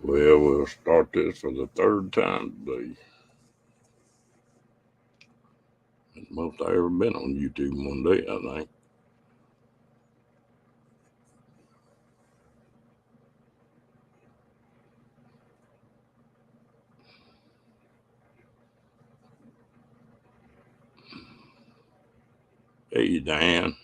Well, we'll start this for the third time today. It's the most I ever been on YouTube in one day, I think. Hey, Dan.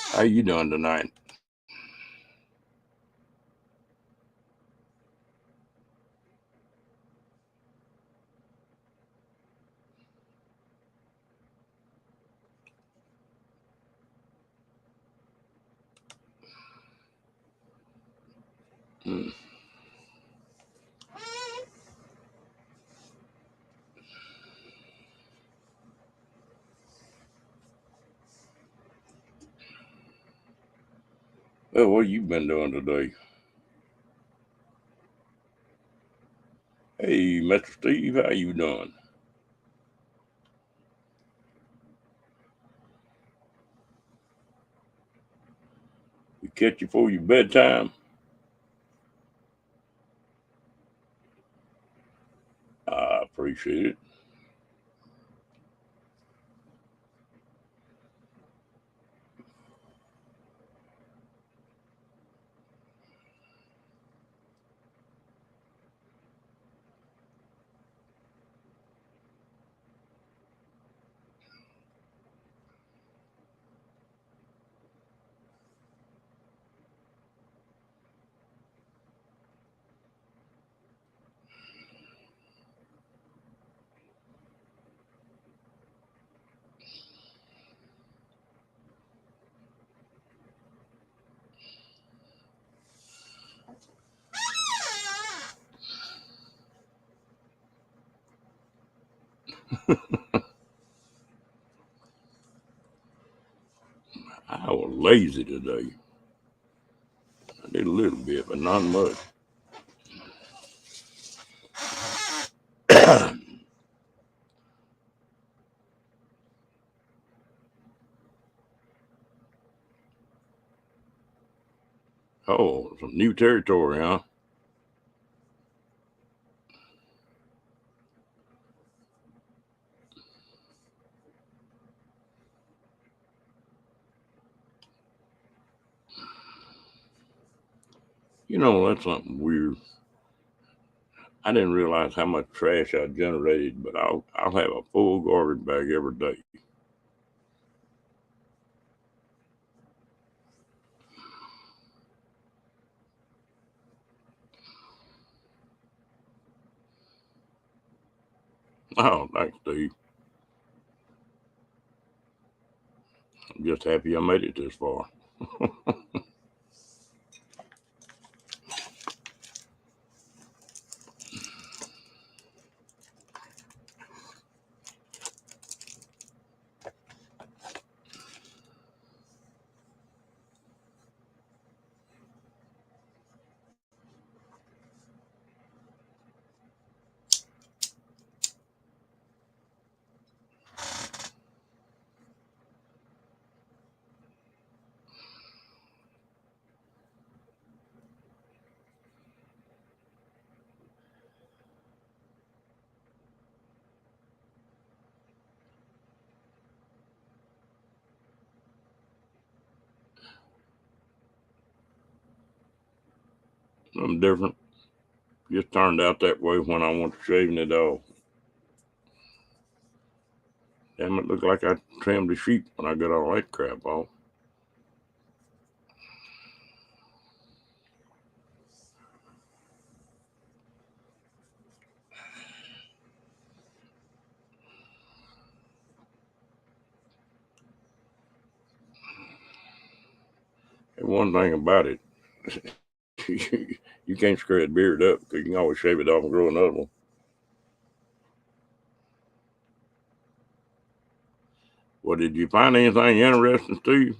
How you doing tonight? Hmm. Well, what you been doing today? Hey, Mr. Steve, how you doing? We catch you for your bedtime? I appreciate it. I was lazy today. I did a little bit, but not much. Oh, some new territory, huh? You know, that's something weird. I didn't realize how much trash I generated, but I'll have a full garbage bag every day. Oh, thanks, Steve. I'm just happy I made it this far. I'm different. Just turned out that way when I went to shaving it off. Damn, it looked like I trimmed a sheep when I got all that crap off. And one thing about it, you can't screw that beard up because you can always shave it off and grow another one. Well, did you find anything interesting, Steve?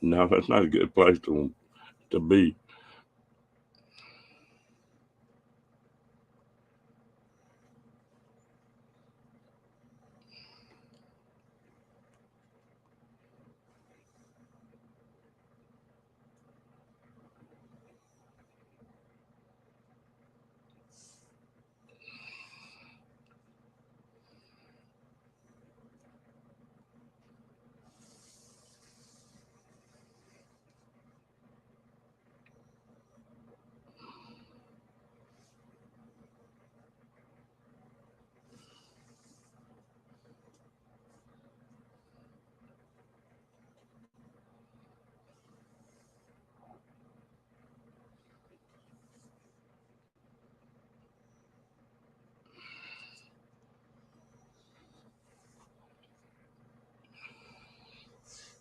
No, that's not a good place to be.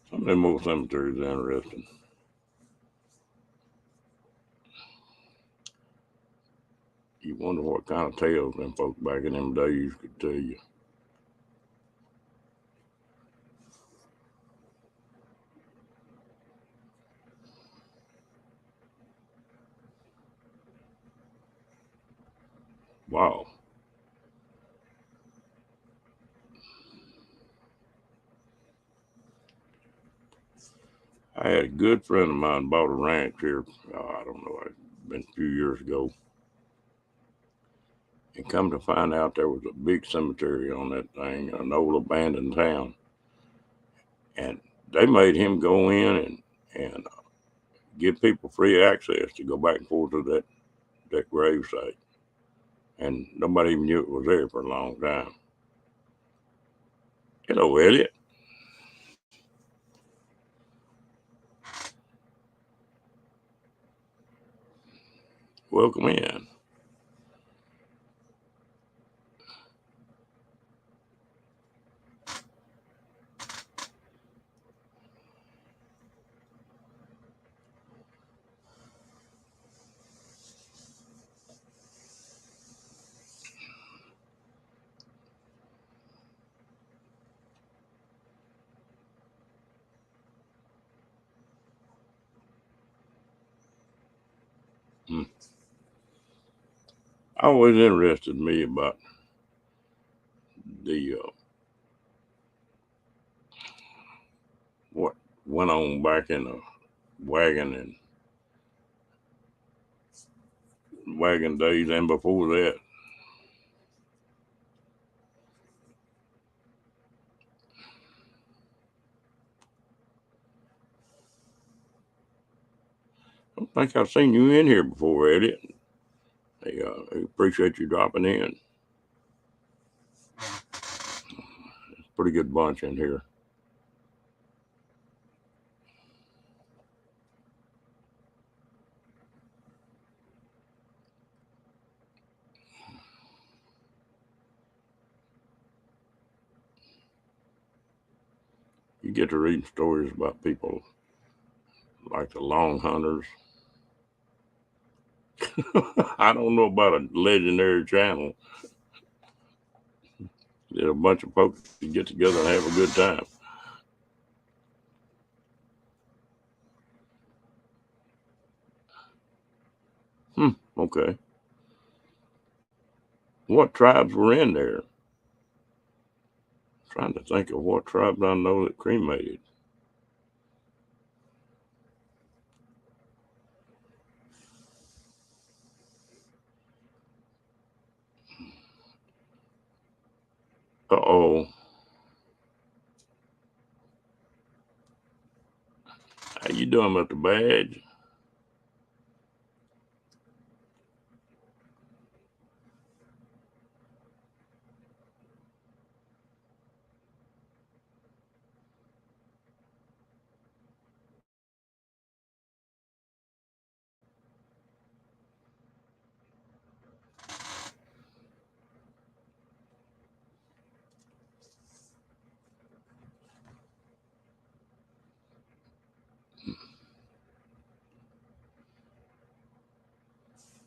Some of them old cemeteries are interesting. You wonder what kind of tales them folks back in them days could tell you. Wow. I had a good friend of mine bought a ranch here. I don't know, it's been a few years ago. And come to find out, there was a big cemetery on that thing, an old abandoned town. And they made him go in and give people free access to go back and forth to that grave site. And nobody even knew it was there for a long time. Hello, Elliot. Welcome in. Hmm. Always interested me about the what went on back in the wagon and wagon days and before that. I don't think I've seen you in here before, Elliot. I appreciate you dropping in. Pretty good bunch in here. You get to read stories about people like the Long Hunters. I don't know about a legendary channel. There's a bunch of folks that get together and have a good time. Okay. What tribes were in there? Trying to think of what tribes I know that cremated. Uh-oh. How you doing, Mr. Badge?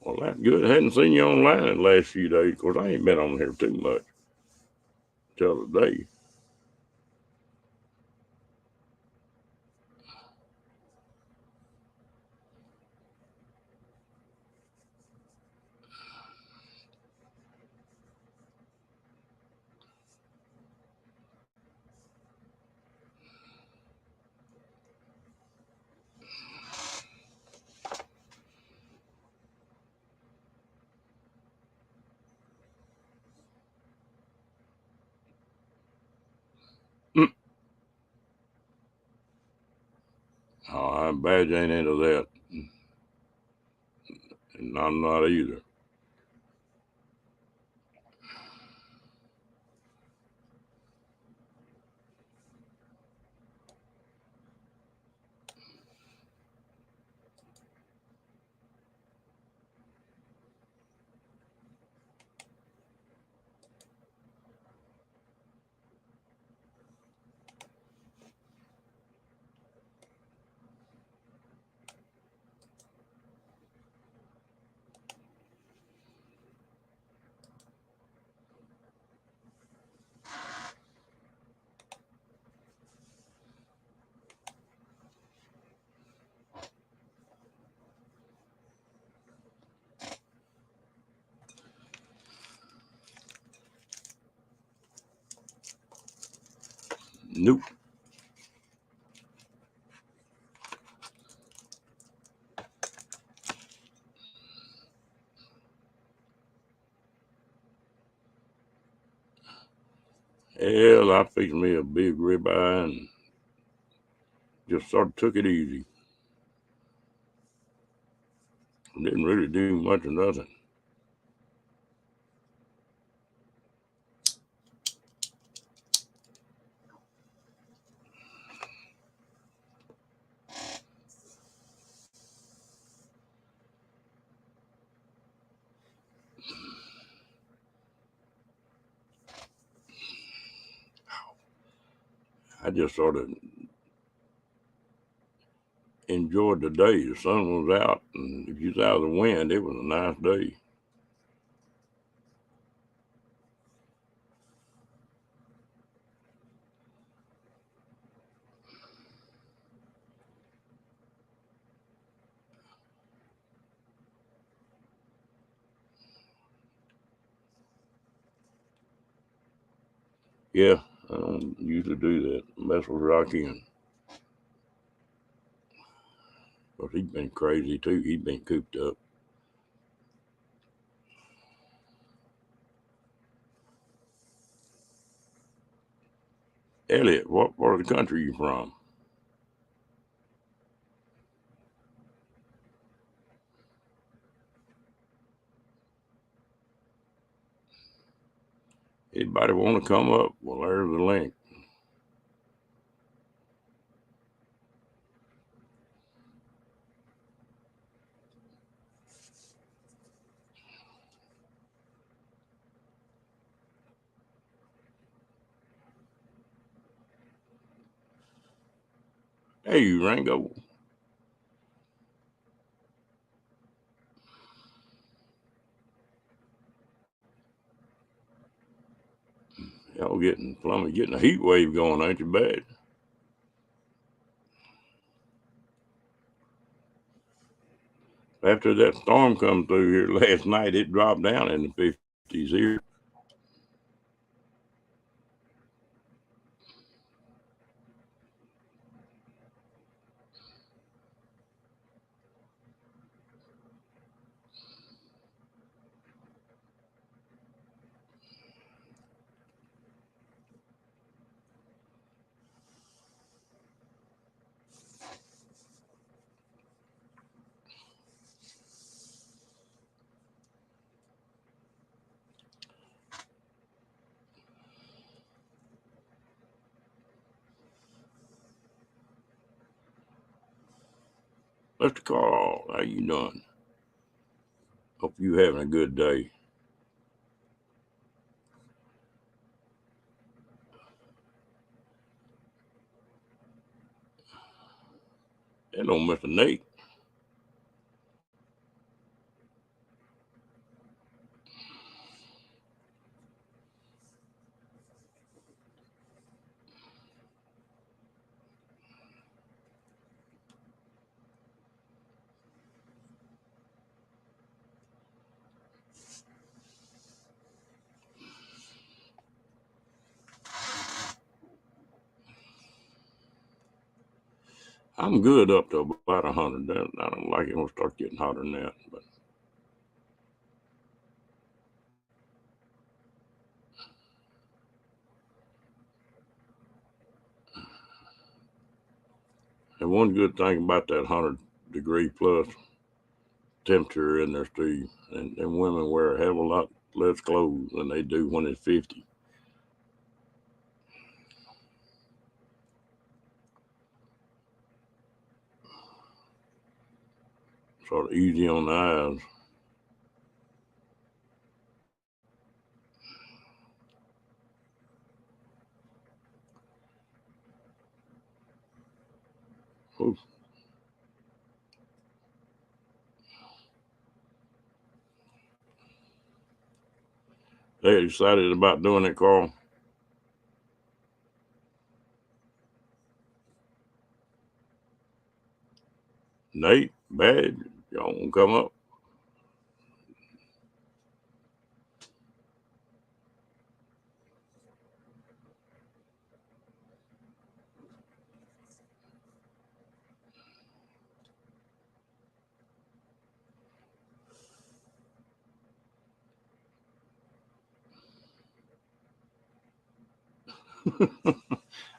Well, that's good. I hadn't seen you online in the last few days. Of course, I ain't been on here too much till today. Oh, Badge ain't into that. And I'm not either. Nope. Hell, I fixed me a big ribeye and just sort of took it easy. Didn't really do much of nothing. I just sort of enjoyed the day. The sun was out, and if you was out of the wind, it was a nice day. Yeah, I don't usually do that. Mess with Rocky, and because he's been crazy too. He's been cooped up. Elliot, what part of the country you from? Anybody want to come up? Well, there's the link. Hey, Rango. Y'all getting a heat wave going, ain't you bad? After that storm come through here last night, it dropped down in the 50s here. Mr. Carl, how you doing? Hope you having a good day. Hello, Mr. Nate. I'm good up to about 100. I don't like it when it starts getting hotter than that. But And one good thing about that 100-degree plus temperature in there, Steve, and women wear a hell of a lot less clothes than they do when it's 50. Sort of easy on the eyes. Ooh. They excited about doing it, Carl? Nate, Bad, y'all want to come up?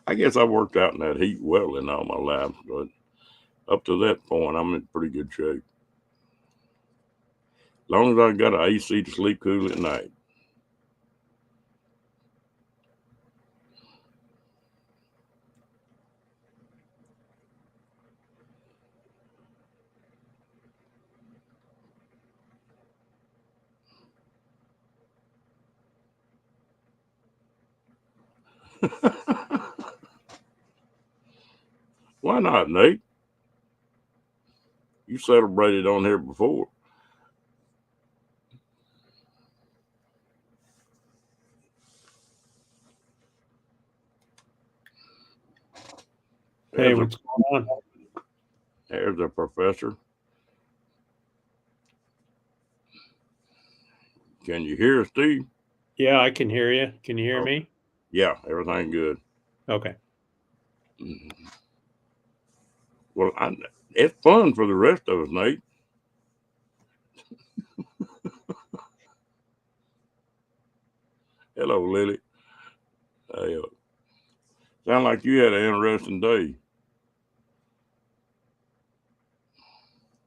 I guess I worked out in that heat well in all my life, but up to that point, I'm in pretty good shape. As long as I got an AC to sleep cool at night. Why not, Nate? You celebrated on here before. Hey, what's going on? There's the professor. Can you hear us, Steve? Yeah, I can hear you. Can you hear me? Yeah, everything good. Okay. Well, it's fun for the rest of us, Nate. Hello, Lily. Hey, sound like you had an interesting day.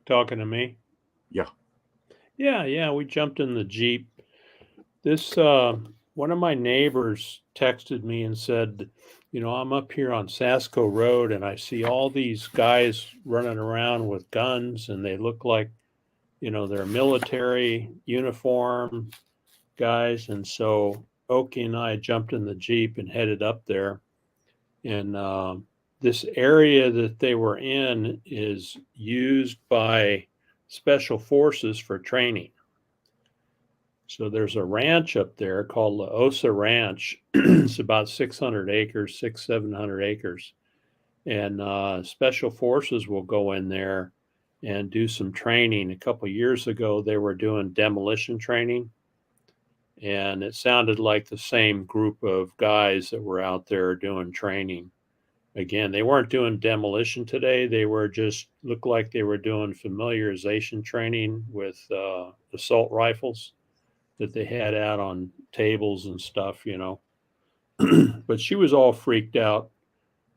Talking to me? Yeah. Yeah, we jumped in the Jeep. This one of my neighbors texted me and said, I'm up here on Sasco Road and I see all these guys running around with guns and they look like, they're military uniform guys. And so Oki and I jumped in the Jeep and headed up there. And this area that they were in is used by special forces for training. So there's a ranch up there called La Osa Ranch. It's about 600 acres, 700 acres. And special forces will go in there and do some training. A couple of years ago, they were doing demolition training. And it sounded like the same group of guys that were out there doing training. Again, they weren't doing demolition today. They were just looked like they were doing familiarization training with assault rifles that they had out on tables and stuff, But she was all freaked out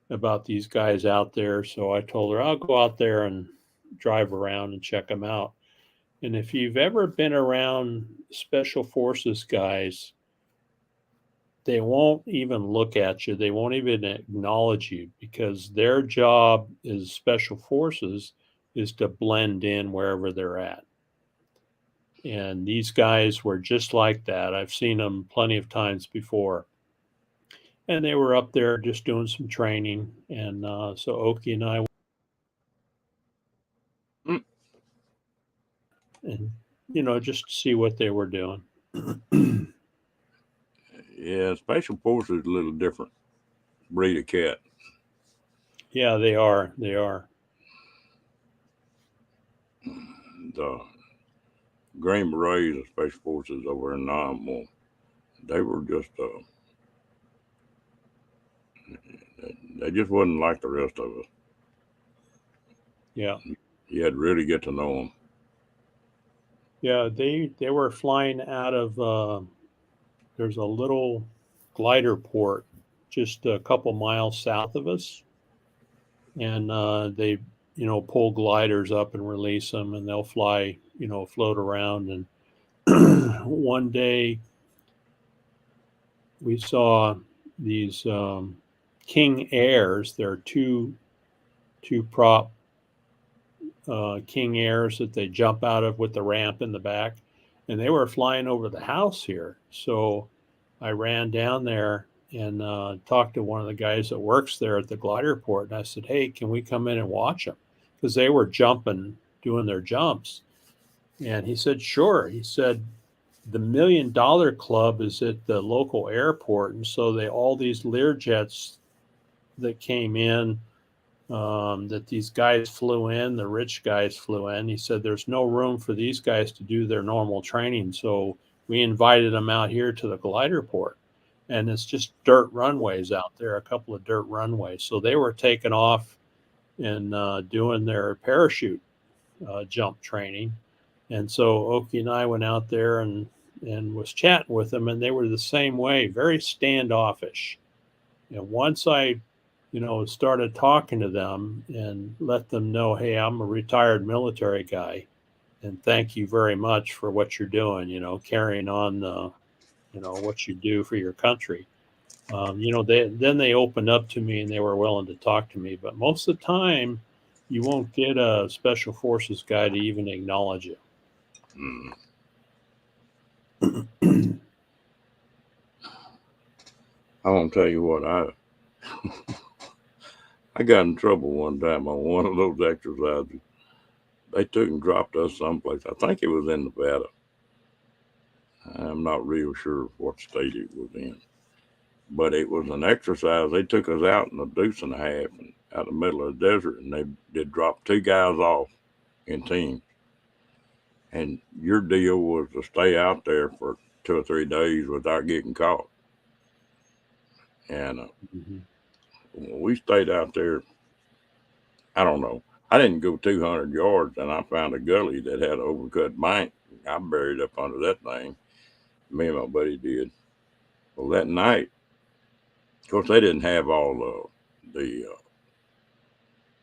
about these guys out there. So I told her, I'll go out there and drive around and check them out. And if you've ever been around special forces guys, they won't even look at you. They won't even acknowledge you because their job as special forces is to blend in wherever they're at. And these guys were just like that. I've seen them plenty of times before. And they were up there just doing some training. And so Oki and I, and just to see what they were doing. Yeah, special forces is a little different breed of cat. Yeah, they are. They are. The Green Berets and special forces over in Nam, they were just they just wasn't like the rest of us. Yeah. You had to really get to know them. Yeah, they were flying out of there's a little glider port just a couple miles south of us. and they, pull gliders up and release them, and they'll fly, float around. And one day we saw these King Airs. There are two prop King Airs that they jump out of with the ramp in the back, and they were flying over the house here. So I ran down there and talked to one of the guys that works there at the glider port, and I said, "Hey, can we come in and watch them?" Because they were jumping, doing their jumps. And he said, "Sure." He said, "The $1 Million Club is at the local airport, and so they all these Learjets that came in, that these guys flew in, the rich guys flew in." He said, "There's no room for these guys to do their normal training, so we invited them out here to the glider port." And it's just dirt runways out there, a couple of dirt runways. So they were taking off and doing their parachute jump training. And so Oki and I went out there and was chatting with them, and they were the same way, very standoffish. And once I, started talking to them and let them know, "Hey, I'm a retired military guy, and thank you very much for what you're doing, carrying on, what you do for your country." They opened up to me and they were willing to talk to me. But most of the time, you won't get a special forces guy to even acknowledge you. I won't tell you what, I got in trouble one time on one of those exercises. They took and dropped us someplace. I think it was in Nevada. I'm not real sure what state it was in. But it was an exercise. They took us out in a deuce and a half and out in the middle of the desert, and they did drop two guys off in teams. And your deal was to stay out there for 2 or 3 days without getting caught. And we stayed out there. I don't know. I didn't go 200 yards, and I found a gully that had an overcut bank. I buried up under that thing. Me and my buddy did. Well, that night, of course, they didn't have all the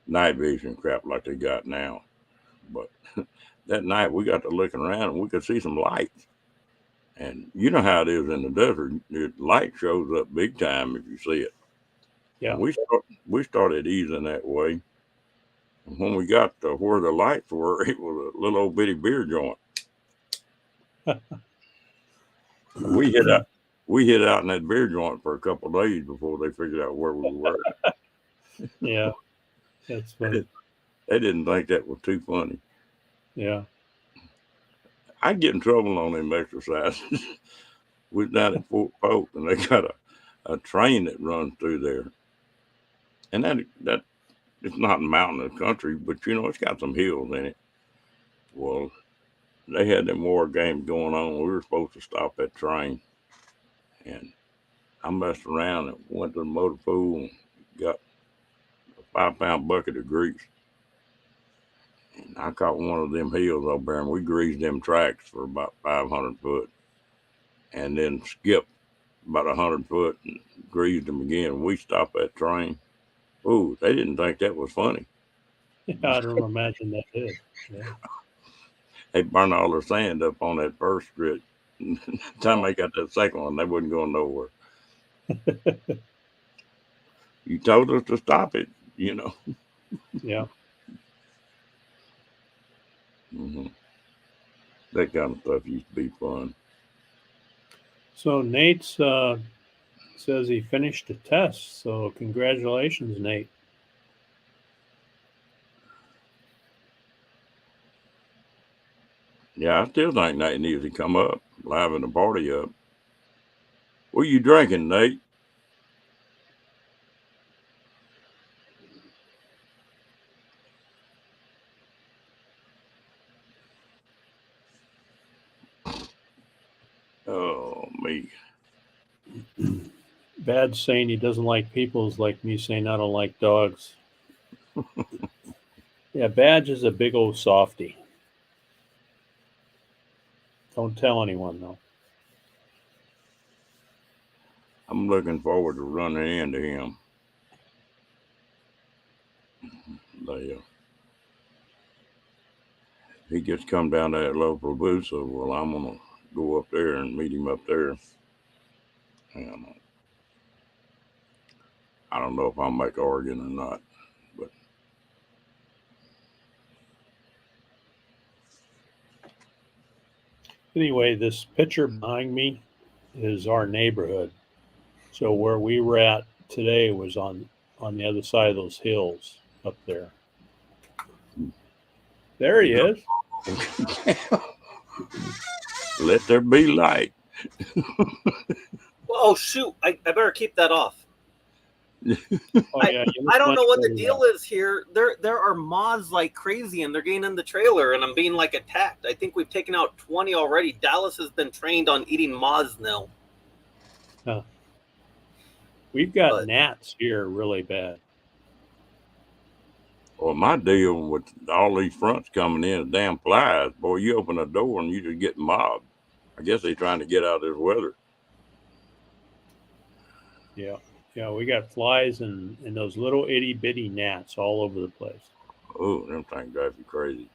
night vision crap like they got now. But that night, we got to looking around, and we could see some lights. And you know how it is in the desert. The light shows up big time if you see it. Yeah. We started easing that way. And when we got to where the lights were, it was a little old bitty beer joint. We hid out in that beer joint for a couple of days before they figured out where we were. Yeah, that's funny. They didn't think that was too funny. Yeah. I get in trouble on them exercises. We're down at Fort Polk, and they got a train that runs through there. And that it's not mountainous country, but it's got some hills in it. Well, they had them war games going on. We were supposed to stop that train, and I messed around and went to the motor pool and got a 5-pound bucket of grease. And I caught one of them hills over there, and we greased them tracks for about 500 foot, and then skipped about 100 foot and greased them again. We stopped that train. Ooh, they didn't think that was funny. I don't imagine that did. Yeah. They burned all their sand up on that first stretch. By the time they got that second one, they wasn't going nowhere. You told us to stop it, Yeah. That kind of stuff used to be fun. So Nate says he finished the test. So congratulations, Nate. Yeah, I still think Nate needs to come up, liven the party up. What are you drinking, Nate? Oh, me. Bad's saying he doesn't like people is like me saying I don't like dogs. Yeah, Badge is a big old softy. Don't tell anyone, though. I'm looking forward to running into him. He gets come down to that local booth, so well, I'm gonna go up there and meet him up there. And I don't know if I'll make Oregon or not, but Anyway, this picture behind me is our neighborhood. So where we were at today was on the other side of those hills up there. There he is. let there be light. Oh shoot! I better keep that off. Oh, yeah, I don't know what the deal is here. There are moths like crazy, and they're getting in the trailer, and I'm being like attacked. I think we've taken out 20 already. Dallas has been trained on eating moths now. Huh. We've got gnats here really bad. Well, my deal with all these fronts coming in, damn flies, boy, you open a door and you just get mobbed. I guess they're trying to get out of this weather. Yeah. Yeah, we got flies and those little itty bitty gnats all over the place. Oh, them things drive you crazy.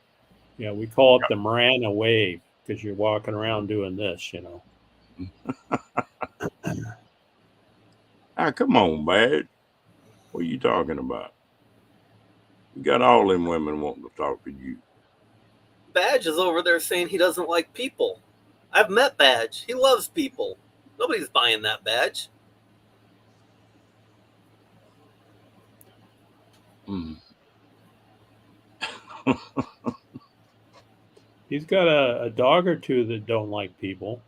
Yeah, we call it the Marana wave because you're walking around doing this, you know. Ah, come on, Badge. What are you talking about? You got all them women wanting to talk to you. Badge is over there saying he doesn't like people. I've met Badge. He loves people. Nobody's buying that, Badge. He's got a dog or two that don't like people,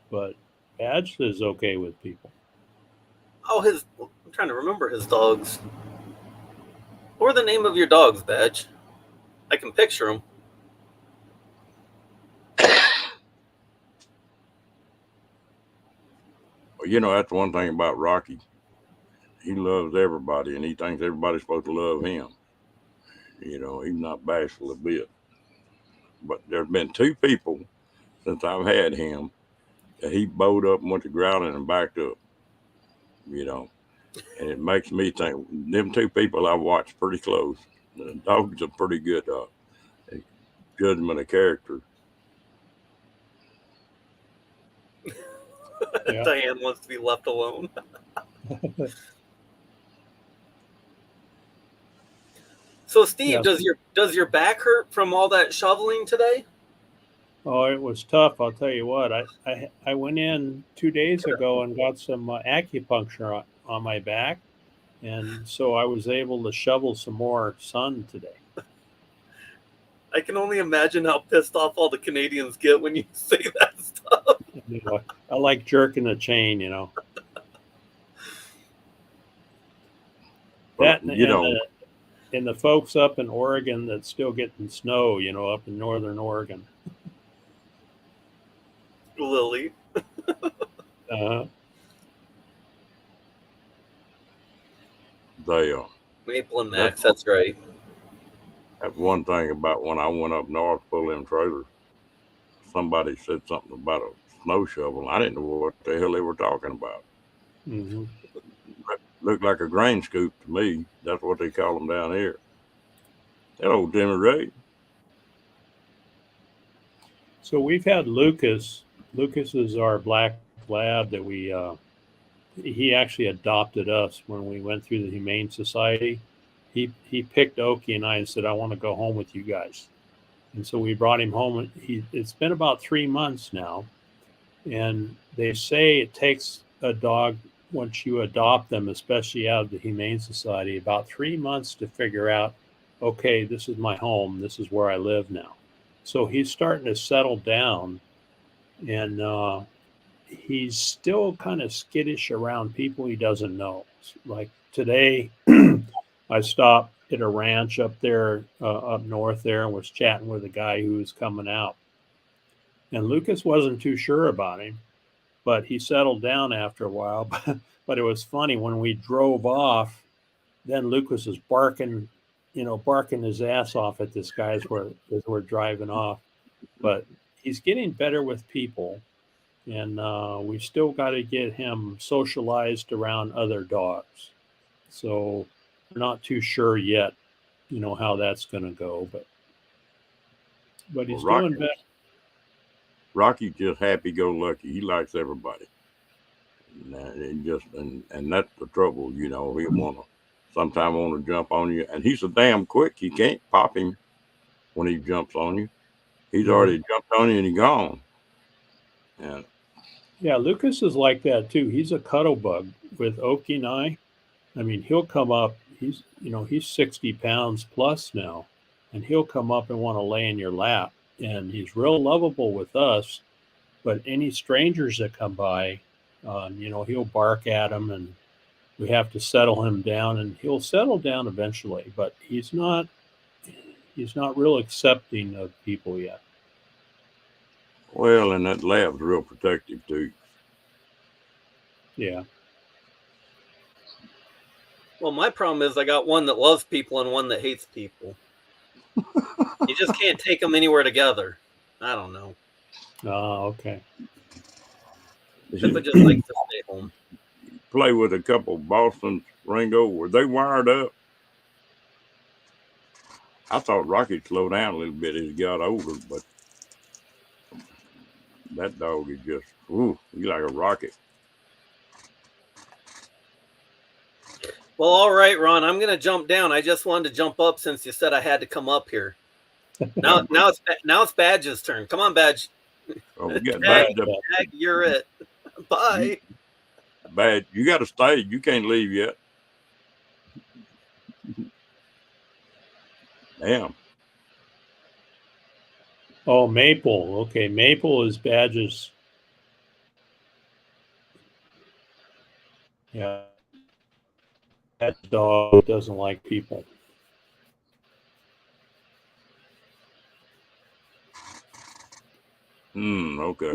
but Badge is okay with people. Oh, I'm trying to remember his dogs. What are the name of your dogs, Badge? I can picture them. Well, you know, that's one thing about Rocky. He loves everybody, and he thinks everybody's supposed to love him. You know, he's not bashful a bit. But there's been two people since I've had him that he bowed up and went to growling and backed up. You know, and it makes me think them two people I've watched pretty close. The dog's a pretty good judgment of character. Yeah. Diane wants to be left alone. So, Steve, Yeah. does your back hurt from all that shoveling today? Oh, it was tough. I'll tell you what. I went in 2 days ago and got some acupuncture on my back, and so I was able to shovel some more sun today. I can only imagine how pissed off all the Canadians get when you say that stuff. You know, I like jerking the chain, you know. Well, That and the folks up in Oregon that's still getting snow, you know, up in northern Oregon. Lily. They Maple and Max, that's right. That's one thing about when I went up north to pull them trailers. Somebody said something about a snow shovel. I didn't know what the hell they were talking about. Mm-hmm. Looked like a grain scoop to me. That's what they call them down here. Hello, Jimmy Ray. So we've had Lucas. Lucas is our black lab that he actually adopted us when we went through the Humane Society. He picked Okie and I and said, I want to go home with you guys. And so we brought him home. It's been about 3 months now. And they say it takes a dog, once you adopt them, especially out of the Humane Society, about 3 months to figure out, okay, this is my home. This is where I live now. So he's starting to settle down, and he's still kind of skittish around people he doesn't know. Like today, I stopped at a ranch up there, up north there, and was chatting with a guy who was coming out. And Lucas wasn't too sure about him, but he settled down after a while. But it was funny when we drove off, then Lucas was barking his ass off at this guy as we're driving off. But he's getting better with people, and we still got to get him socialized around other dogs. So we're not too sure yet you know, how that's going to go, but he's Well, doing better. Rocky's just happy-go-lucky. He likes everybody, and that's the trouble. You know, he sometimes want to jump on you, and he's so damn quick. You can't pop him when he jumps on you. He's already jumped on you and he's gone. And yeah, Lucas is like that too. He's a cuddle bug with Okie and I mean, he'll come up. He's 60 pounds plus now, and he'll come up and want to lay in your lap. And he's real lovable with us, but any strangers that come by, he'll bark at them, and we have to settle him down, and he'll settle down eventually. But he's not real accepting of people yet. well, and that lab's real protective too. Yeah. Well, my problem is I got one that loves people and one that hates people. You just can't take them anywhere together. I don't know. Oh, okay. Pippa just likes to stay home. Play with a couple Boston, Ringo. Were they wired up? I thought Rocky slowed down a little bit as he got older, but that dog is just, he's like a rocket. Well, all right, Ron, I'm going to jump down. I just wanted to jump up since you said I had to come up here. Now it's Badge's turn. Come on, Badge. Oh, we got Badge, Badge up. Badge, you're it. Bye. Badge, you got to stay. You can't leave yet. Damn. Oh, Maple. Okay, Maple is Badge's. Yeah. That dog doesn't like people. Okay.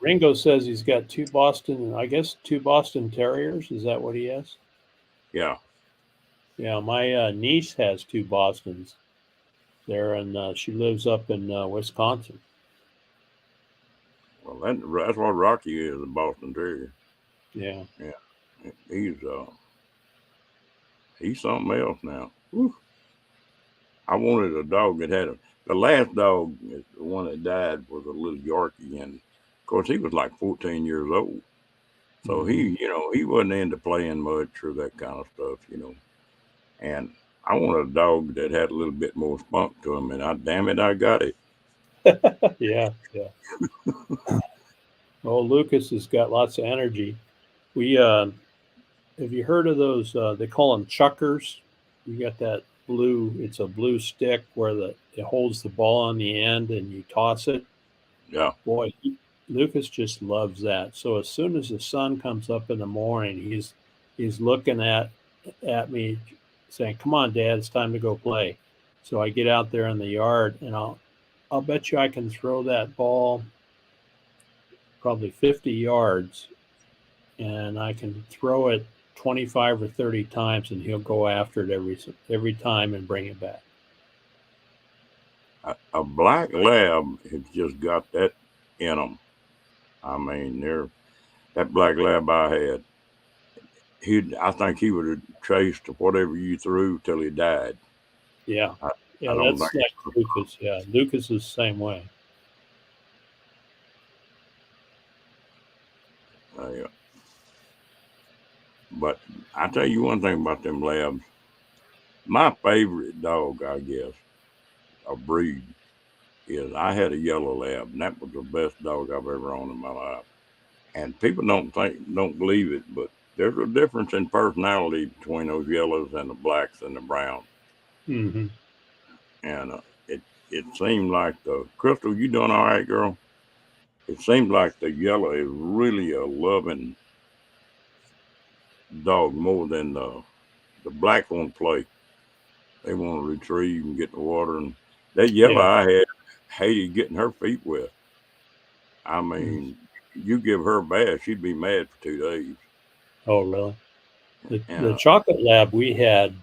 Ringo says he's got two Boston Terriers. Is that what he has? Yeah. Yeah, my niece has two Bostons there, and she lives up in Wisconsin. Well, that's what Rocky is, a Boston Terrier. Yeah. He's something else now. Whew. I wanted a dog that had the last dog, the one that died, was a little Yorkie, and of course he was like 14 years old. So he wasn't into playing much or that kind of stuff, And I wanted a dog that had a little bit more spunk to him, and damn it, I got it. Yeah. Oh, Lucas has got lots of energy. We have you heard of those? They call them chuckers. You got that blue. It's a blue stick where it holds the ball on the end, and you toss it. Yeah. Boy, Lucas just loves that. So as soon as the sun comes up in the morning, he's looking at me, saying, "Come on, Dad, it's time to go play." So I get out there in the yard, and I'll bet you I can throw that ball probably 50 yards, and I can throw it 25 or 30 times, and he'll go after it every time and bring it back. A black lab has just got that in them. I mean, that black lab I had, I think he would have chased whatever you threw till he died. Yeah. That's like Lucas. Yeah, Lucas is the same way. Yeah. But I tell you one thing about them labs. My favorite dog, I guess, a breed, is I had a yellow lab, and that was the best dog I've ever owned in my life. And people don't believe it, but there's a difference in personality between those yellows and the blacks and the browns. Mm-hmm. And it seemed like Crystal, you doing all right, girl? It seemed like the yellow is really a loving dog more than the black won't play. They want to retrieve and get in the water. And that yellow I had hated getting her feet wet. I mean, you give her a bath, she'd be mad for 2 days. Oh, really? The chocolate lab we had,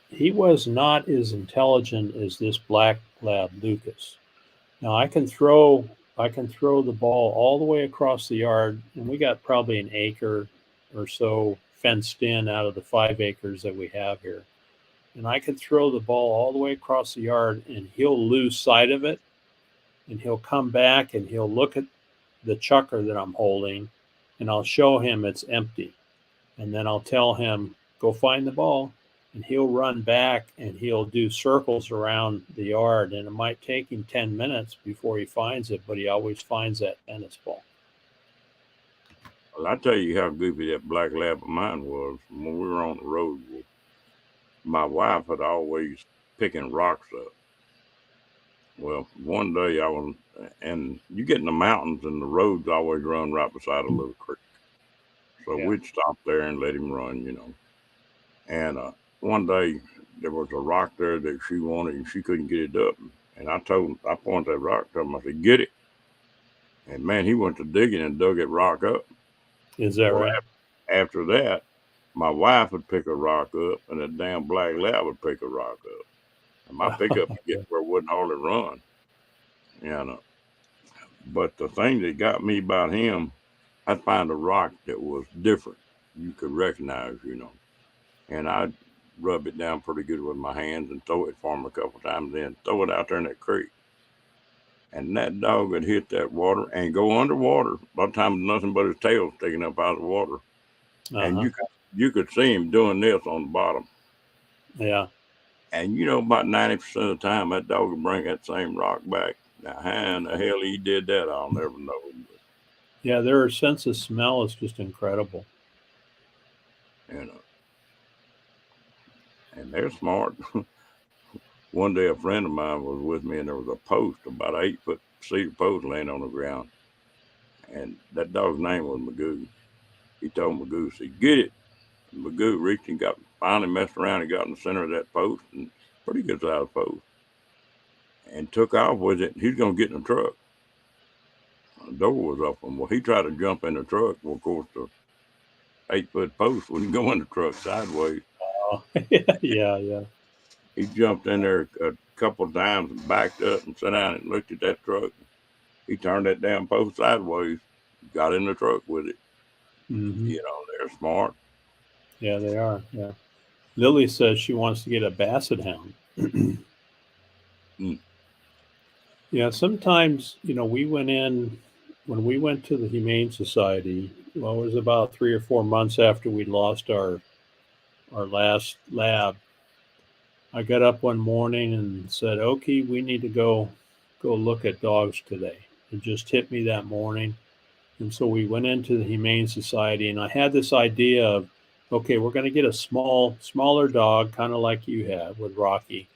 he was not as intelligent as this black lab, Lucas. Now I can throw the ball all the way across the yard, and we got probably an acre or so fenced in out of the 5 acres that we have here. and I could throw the ball all the way across the yard, and he'll lose sight of it, and he'll come back and he'll look at the chucker that I'm holding, and I'll show him it's empty, and then I'll tell him, go find the ball, and he'll run back and he'll do circles around the yard, and it might take him 10 minutes before he finds it, but he always finds that tennis ball. Well, I tell you how goofy that black lab of mine was when we were on the road. My wife had always picking rocks up. Well, one day I was, and you get in the mountains and the roads always run right beside a little creek. So Yeah. we'd stop there and let him run, you know. And one day there was a rock there that she wanted and she couldn't get it up. And I pointed that rock to him. I said, get it. And man, he went to digging and dug that rock up. Is that Well, right? After that, my wife would pick a rock up and that damn black lab would pick a rock up. And my pickup would get where it wouldn't hardly run. And but the thing that got me about him, I'd find a rock that was different. You could recognize, you know. And I'd rub it down pretty good with my hands and throw it for him a couple times, then throw it out there in that creek. And that dog would hit that water and go underwater. By the time nothing but his tail sticking up out of the water. And you could see him doing this on the bottom. Yeah. And you know, about 90% of the time, that dog would bring that same rock back. Now, how in the hell he did that, I'll never know. Yeah, their sense of smell is just incredible. And they're smart. One day, a friend of mine was with me, and there was a post, about an 8-foot cedar post laying on the ground. And that dog's name was Magoo. He told Magoo, said, get it. And Magoo reached and finally messed around and got in the center of that post, and pretty good sized post, and took off with it. He's going to get in the truck. The door was open. Well, he tried to jump in the truck. Well, of course, the 8-foot post wouldn't go in the truck sideways. Oh, yeah. He jumped in there a couple of times and backed up and sat down and looked at that truck. He turned that damn post sideways, got in the truck with it. Mm-hmm. You know, they're smart. Yeah, they are. Yeah. Lily says she wants to get a basset hound. Yeah, sometimes, you know, when we went to the Humane Society, well, it was about 3 or 4 months after we lost our last lab. I got up one morning and said, okay, we need to go look at dogs today. It just hit me that morning. And so we went into the Humane Society, and I had this idea of, okay, we're going to get a smaller dog, kind of like you have with Rocky.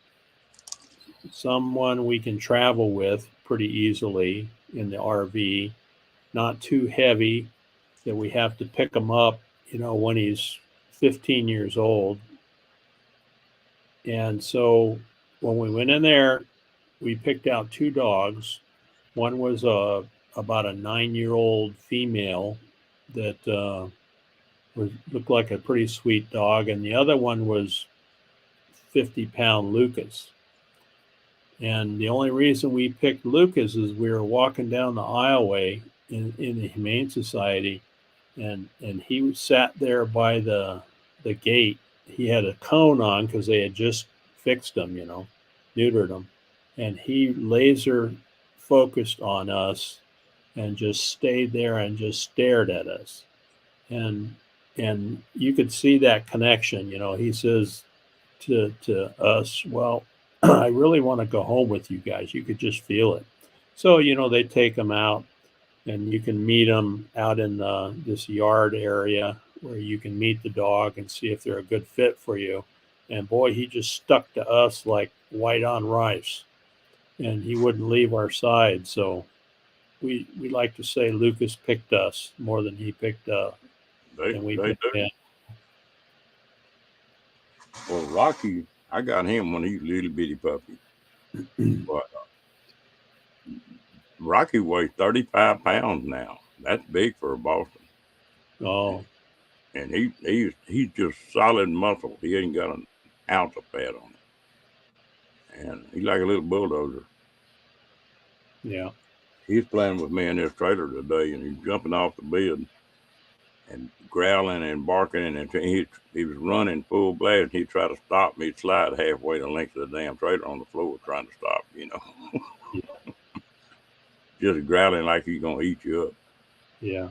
Someone we can travel with pretty easily in the RV, not too heavy that we have to pick him up, you know, when he's 15 years old. And so when we went in there, we picked out 2 dogs. One was about a 9-year-old female that looked like a pretty sweet dog, and the other one was 50-pound Lucas. And the only reason we picked Lucas is we were walking down the aisleway in the Humane Society, and he sat there by the gate. He had a cone on because they had just fixed him, you know, neutered him, and he laser focused on us and just stayed there and just stared at us, and you could see that connection. You know, he says to us, well, I really want to go home with you guys. You could just feel it. So, you know, they take him out, and you can meet them out in this yard area where you can meet the dog and see if they're a good fit for you. And boy, he just stuck to us like white on rice, and he wouldn't leave our side. So we like to say Lucas picked us more than he picked us. They do. Him. Well, Rocky, I got him when he was a little bitty puppy. But Rocky weighs 35 pounds now. That's big for a Boston. Oh. And he's just solid muscle. He ain't got an ounce of fat on it. And he's like a little bulldozer. Yeah. He's playing with me in this trailer today, and he's jumping off the bed. and growling and barking, and he was running full blast. He'd try to stop me, slide halfway the length of the damn trailer on the floor trying to stop, just growling like he's going to eat you up. Yeah.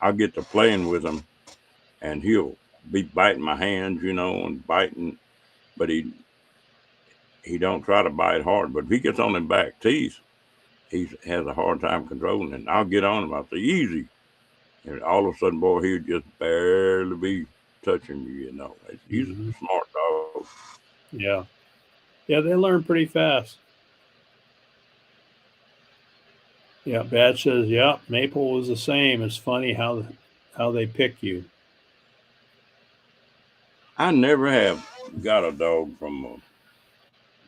I'll get to playing with him, and he'll be biting my hands, and biting, but he don't try to bite hard. But if he gets on them back teeth, he has a hard time controlling it. And I'll get on him. I'll say, easy. And all of a sudden, boy, he'll just barely be touching you, He's a smart dog. Yeah. Yeah, they learn pretty fast. Yeah, Badge says, yeah, Maple was the same. It's funny how they pick you. I never have got a dog from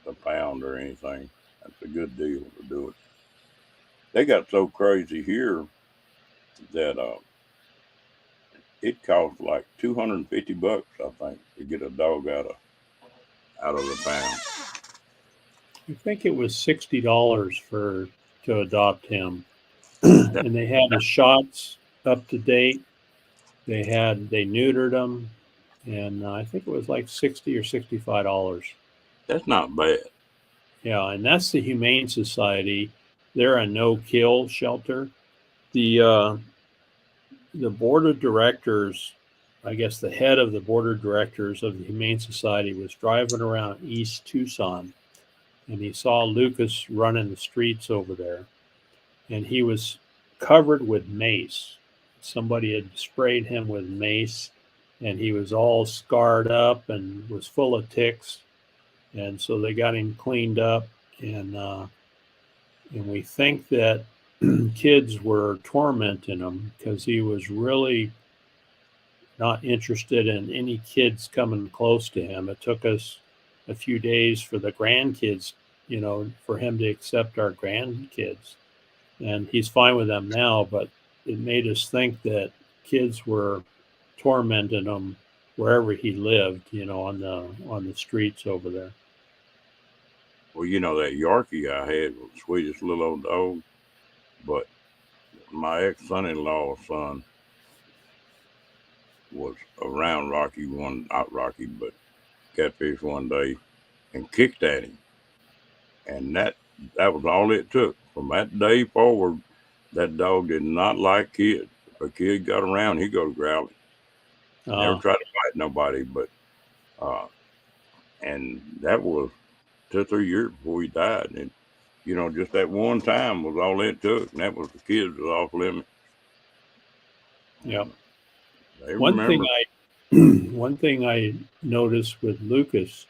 the pound or anything. That's a good deal to do it. They got so crazy here that it costs like $250, I think, to get a dog out of the pound. I think it was $60 to adopt him, and they had his shots up to date. They neutered him, and I think it was like $60 or $65. That's not bad. Yeah, and that's the Humane Society. They're a no-kill shelter. The board of directors, I guess the head of the board of directors of the Humane Society was driving around East Tucson, and he saw Lucas running the streets over there, and he was covered with mace. Somebody had sprayed him with mace, and he was all scarred up and was full of ticks. And so they got him cleaned up, and we think that kids were tormenting him because he was really not interested in any kids coming close to him. It took us a few days for the grandkids, for him to accept our grandkids, and he's fine with them now. But it made us think that kids were tormenting him wherever he lived, on the streets over there. Well, that Yorkie I had was the sweetest little old dog, but my ex-son-in-law's son was around Catfish one day and kicked at him. And that was all it took. From that day forward, that dog did not like kids. If a kid got around, he'd go growling. Never tried to fight nobody, but and that was 2 or 3 years before he died. And just that one time was all it took, and that was the kids was off limits. Yeah. One thing I noticed with Lucas,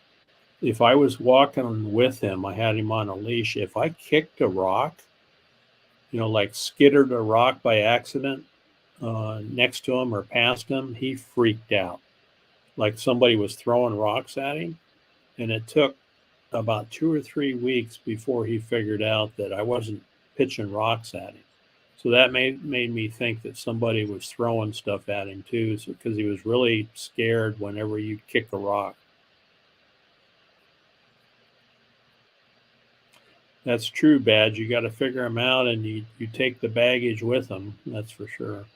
if I was walking with him, I had him on a leash. If I kicked a rock, like skittered a rock by accident next to him or past him, he freaked out. Like somebody was throwing rocks at him. And it took about 2 or 3 weeks before he figured out that I wasn't pitching rocks at him. So that made me think that somebody was throwing stuff at him too, because he was really scared whenever you kick a rock. That's true, Badge. You got to figure them out, and you take the baggage with them. That's for sure.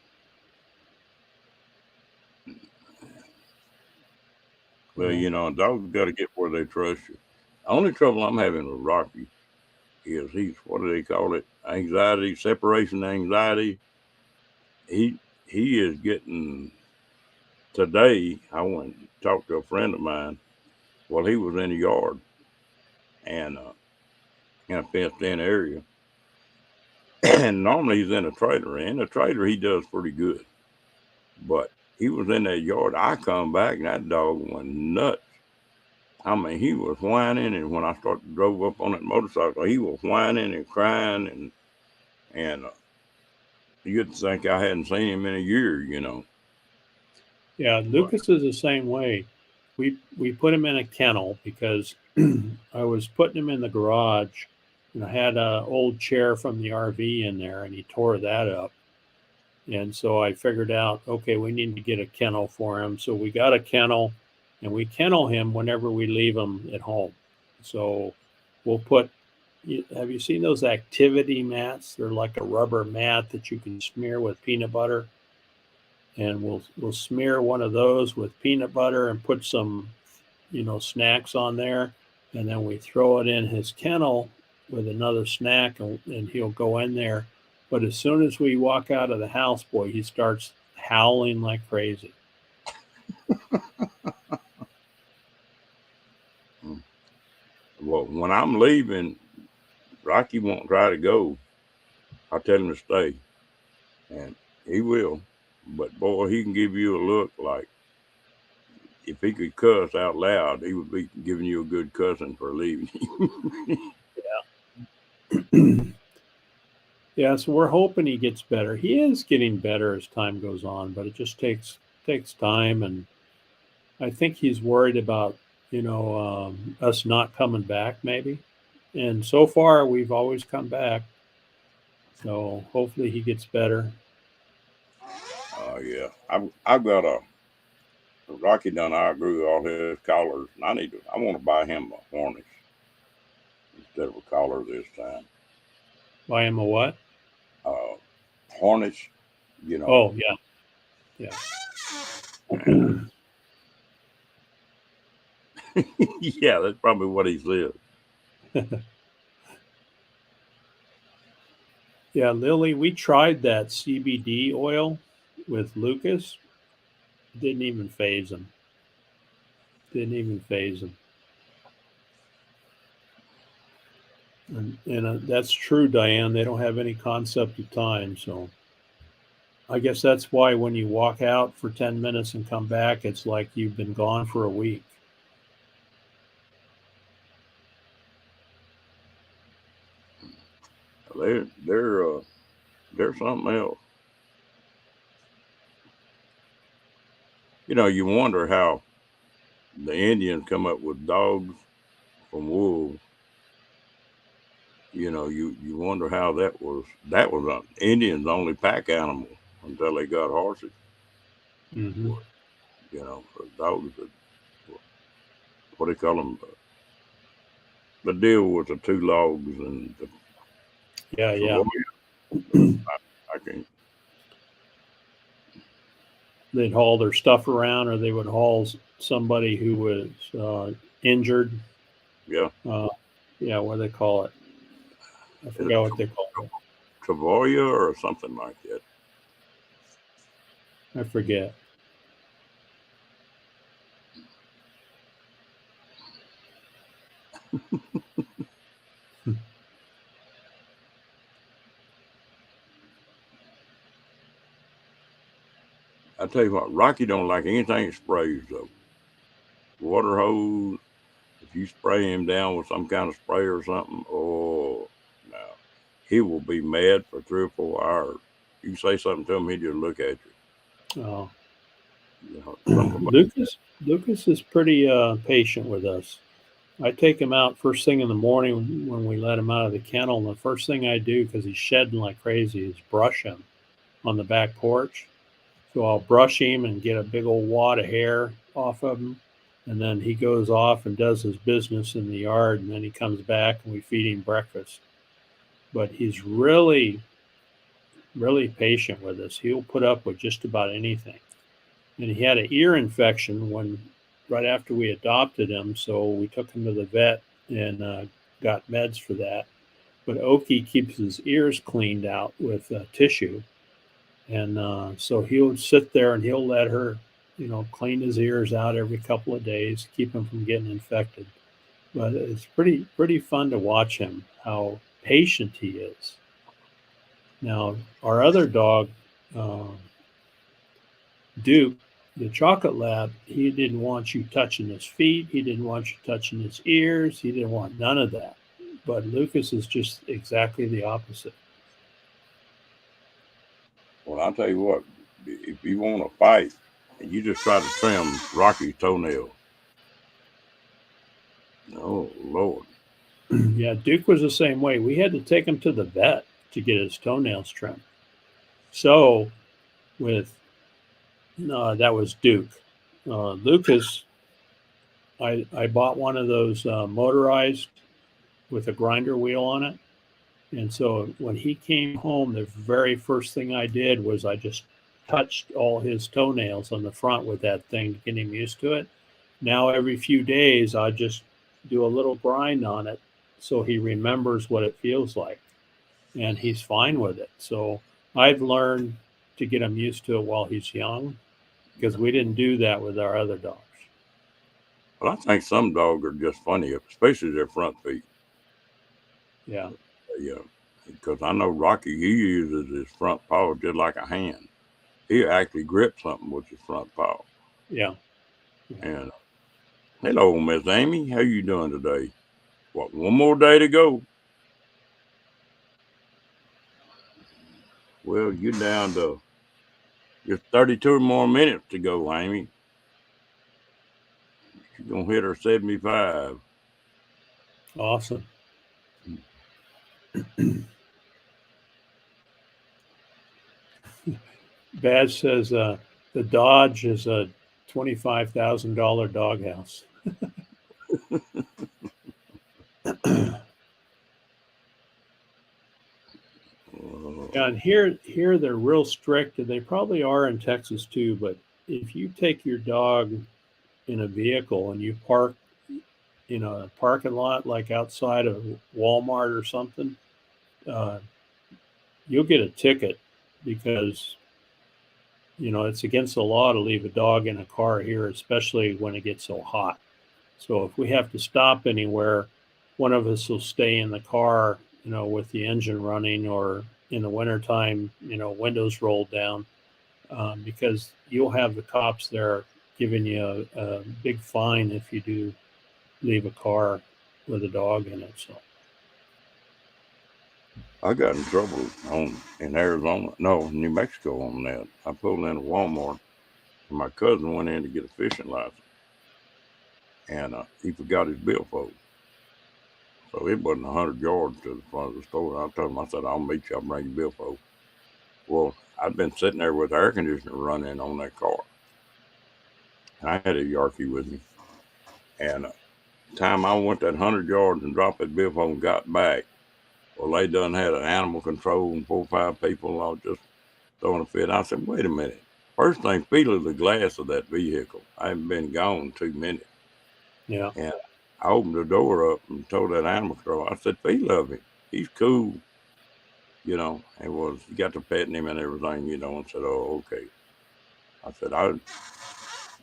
Well, dogs got to get where they trust you. The only trouble I'm having with Rocky is what do they call it? Separation anxiety. He is getting, today, I went and talked to a friend of mine. Well, he was in the yard and in a fenced-in area. And normally he's in a trailer. In a trailer, he does pretty good. But he was in that yard. I come back, and that dog went nuts. I mean, he was whining, and when I drove up on that motorcycle, he was whining and crying, and you'd think I hadn't seen him in a year, Yeah, Lucas is the same way. We put him in a kennel because I was putting him in the garage, and I had an old chair from the RV in there, and he tore that up. And so I figured out, okay, we need to get a kennel for him. So we got a kennel, and we kennel him whenever we leave him at home. So we'll have you seen those activity mats? They're like a rubber mat that you can smear with peanut butter. and we'll smear one of those with peanut butter and put some, snacks on there, and then we throw it in his kennel with another snack, and he'll go in there. But as soon as we walk out of the house, boy, he starts howling like crazy. Well, when I'm leaving, Rocky won't try to go. I tell him to stay, and he will. But boy, he can give you a look like if he could cuss out loud, he would be giving you a good cussing for leaving. Yeah, so we're hoping he gets better. He is getting better as time goes on, but it just takes time, and I think he's worried about us not coming back maybe. And so far, we've always come back. So hopefully he gets better. Yeah, I've got a Rocky done outgrew all his collars, and I want to buy him a harness instead of a collar this time. Buy him a what? Harness, Oh yeah. Yeah, that's probably what he said. Yeah, Lily, we tried that CBD oil with Lucas. Didn't even phase him. And that's true, Diane. They don't have any concept of time. So I guess that's why when you walk out for 10 minutes and come back, it's like you've been gone for a week. They're something else. You wonder how the Indians come up with dogs from wolves. You wonder how that was an Indian's only pack animal until they got horses. Mm-hmm. Dogs, what do they call them? The deal with the two logs and yeah. I can't. They'd haul their stuff around, or they would haul somebody who was injured. Yeah. Yeah, what do they call it? I forgot what they call it. Travoya or something like that. I forget. I tell you what, Rocky don't like anything that sprays though. Water hose, if you spray him down with some kind of spray or something, oh no. He will be mad for 3 or 4 hours. You say something to him, he just look at you. Oh. Something Lucas is pretty patient with us. I take him out first thing in the morning when we let him out of the kennel, and the first thing I do, because he's shedding like crazy, is brush him on the back porch. So I'll brush him and get a big old wad of hair off of him, and then he goes off and does his business in the yard, and then he comes back and we feed him breakfast. But he's really, really patient with us. He'll put up with just about anything. And he had an ear infection right after we adopted him, so we took him to the vet and got meds for that. But Oki keeps his ears cleaned out with tissue, and so he'll sit there and he'll let her, clean his ears out every couple of days, keep him from getting infected. But it's pretty fun to watch him, how patient he is. Now, our other dog, Duke, the chocolate lab, he didn't want you touching his feet. He didn't want you touching his ears. He didn't want none of that. But Lucas is just exactly the opposite. Well, I'll tell you what, if you want to fight, you just try to trim Rocky's toenail. Oh, Lord. Yeah, Duke was the same way. We had to take him to the vet to get his toenails trimmed. So that was Duke. Lucas, I bought one of those motorized with a grinder wheel on it. And so when he came home, the very first thing I did was I just touched all his toenails on the front with that thing to get him used to it. Now every few days I just do a little grind on it so he remembers what it feels like, and he's fine with it. So I've learned to get him used to it while he's young, because we didn't do that with our other dogs. Well, I think some dogs are just funny, especially their front feet. Yeah. Yeah, because I know Rocky, he uses his front paw just like a hand. He actually grips something with his front paw. Yeah. And hello, Miss Amy, how you doing today? What, one more day to go? Well, you're down to just 32 more minutes to go, Amy. She's gonna hit her 75. Awesome. Badge says the Dodge is a $25,000 doghouse. Yeah, and here they're real strict, and they probably are in Texas too. But if you take your dog in a vehicle and you park in a parking lot like outside of Walmart or something, you'll get a ticket, because it's against the law to leave a dog in a car here, especially when it gets so hot. So if we have to stop anywhere, one of us will stay in the car, with the engine running, or in the wintertime, windows rolled down, because you'll have the cops there giving you a big fine if you do leave a car with a dog in it. So I got in trouble in Arizona, no, New Mexico on that. I pulled into Walmart, and my cousin went in to get a fishing license, and he forgot his billfold. So it wasn't 100 yards to the front of the store. I told him, I said, I'll meet you, I'll bring you billfold. Well, I'd been sitting there with the air conditioner running on that car. I had a Yorkie with me, and time I went that 100 yards and dropped that billfold and got back, well, they done had an animal control and 4 or 5 people all just throwing a fit. I said, wait a minute. First thing, feel the glass of that vehicle. I haven't been gone 2 minutes. yeah. And I opened the door up and told that animal control, I said, feel of him. He's cool. He got to petting him and everything, and said, oh, okay. I said, I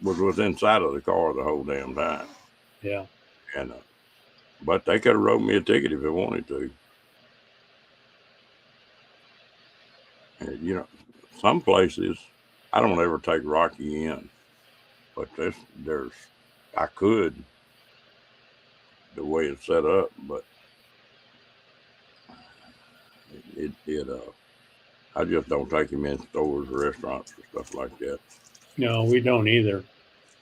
was inside of the car the whole damn time. Yeah. And, but they could have wrote me a ticket if they wanted to. And, some places, I don't ever take Rocky in, but I could, the way it's set up, but I just don't take him in stores or restaurants or stuff like that. No, we don't either.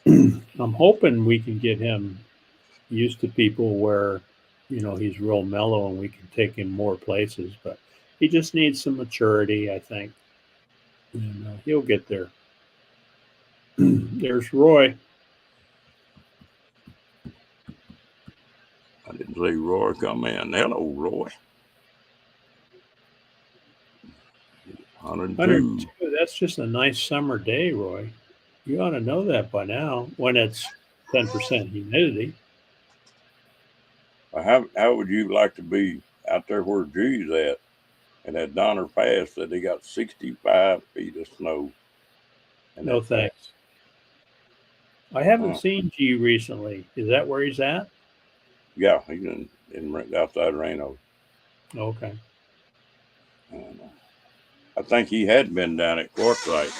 I'm hoping we can get him used to people where, he's real mellow and we can take him more places, but he just needs some maturity, I think. And he'll get there. There's Roy. I didn't see Roy come in. Hello, Roy. 102. 102. That's just a nice summer day, Roy. You ought to know that by now, when it's 10% humidity. How would you like to be out there where G's at? And that Donner Pass said they got 65 feet of snow. No thanks. I haven't seen G recently. Is that where he's at? Yeah, he's in outside Reno. Okay. I think he had been down at Quartzsite.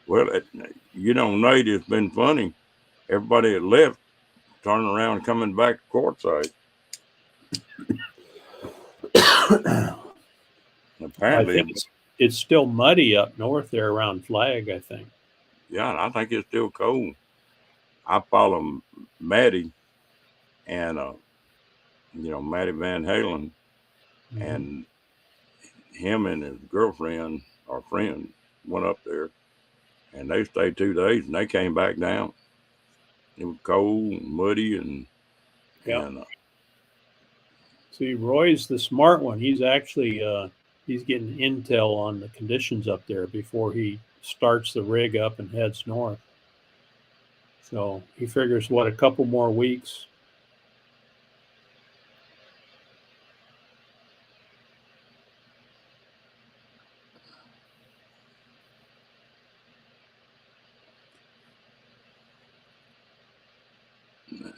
Well, Nate, it's been funny. Everybody that left, turning around and coming back to Quartzsite. Apparently, I think it's still muddy up north there around Flag, I think. Yeah, and I think it's still cold. I follow Maddie and, Maddie Van Halen, and him and his girlfriend or friend went up there, and they stayed 2 days, and they came back down. It was cold and muddy, and Yeah. And See, Roy's the smart one. He's actually he's getting intel on the conditions up there before he starts the rig up and heads north. So he figures what, a couple more weeks.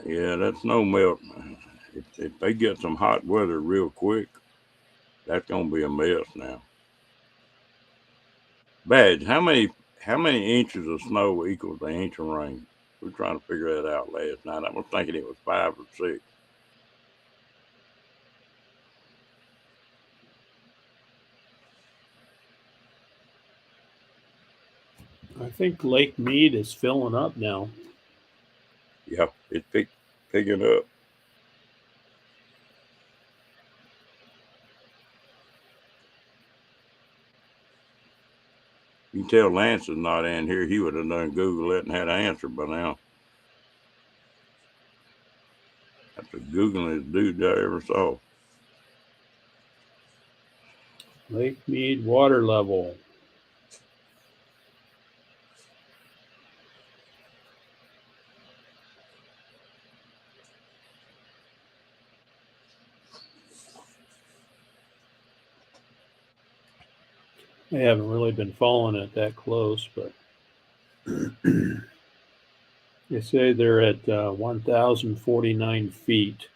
yeah, that snow melt. If they get some hot weather real quick, that's gonna be a mess now. Badge, how many inches of snow equals an inch of rain? We were trying to figure that out last night. I was thinking it was 5 or 6. I think Lake Mead is filling up now. Yeah, it's picking up. You can tell Lance is not in here. He would have done Google it and had an answer by now. That's the Googling dude I ever saw. Lake Mead water level. I haven't really been following it that close, but they say they're at 1,049 feet.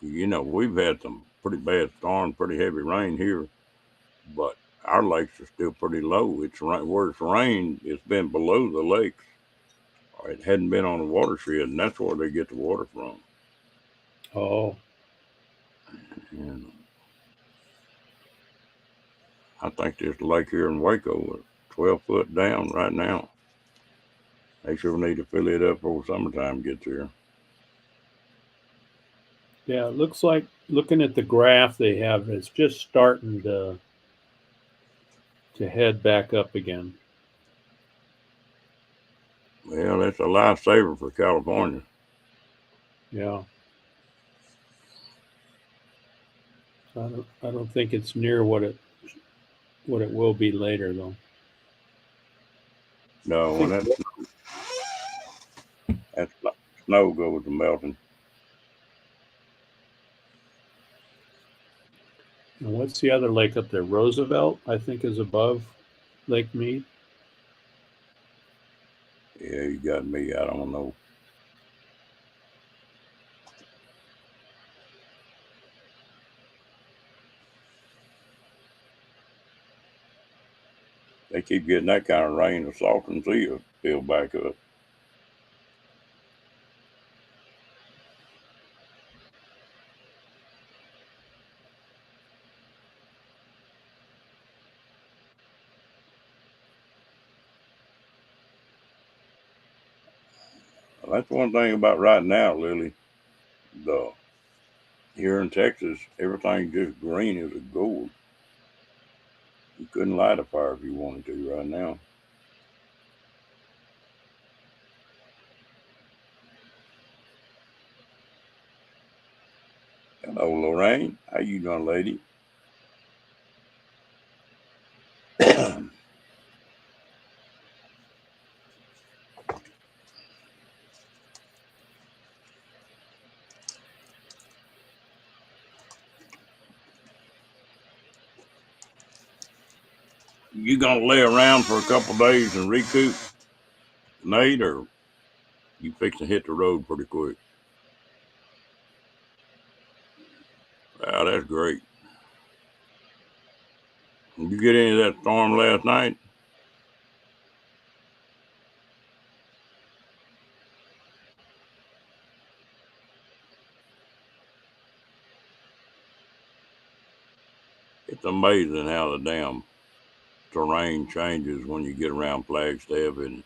You know, we've had some pretty bad storms, pretty heavy rain here, but our lakes are still pretty low. It's where it's rained, it's been below the lakes. Or it hadn't been on the watershed, and that's where they get the water from. Oh, And I think this lake here in Waco is 12 foot down right now. They sure need to fill it up before summertime gets here. yeah. It looks like, looking at the graph they have, it's just starting to head back up again. Well, that's a lifesaver for California. Yeah. I don't think it's near what it will be later though. No, when that snow goes to melting. And what's the other lake up there? Roosevelt, I think, is above Lake Mead. Yeah, you got me. I don't know. They keep getting that kind of rain, the Salton Sea will fill back up. Well, that's one thing about right now, Lily. Here in Texas, everything just green as a gold. You couldn't light a fire if you wanted to right now. Hello, Lorraine. How you doing, lady? You gonna lay around for a couple days and recoup, Nate, or you fix to hit the road pretty quick? Wow, that's great. Did you get any of that storm last night? It's amazing how the damn terrain changes when you get around Flagstaff, and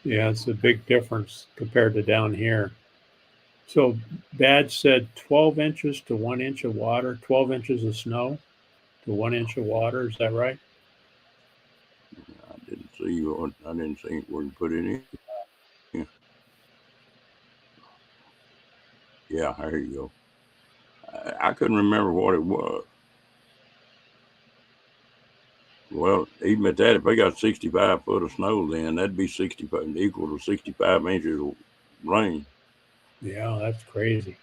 Yeah, it's a big difference compared to down here. So Bad said 12 inches to 1 inch of water, 12 inches of snow to 1 inch of water. Is that right? I didn't see where you put it in. Yeah, there you go. I couldn't remember what it was. Well, even at that, if they got 65 foot of snow, then that'd be 65 equal to 65 inches of rain. Yeah, that's crazy.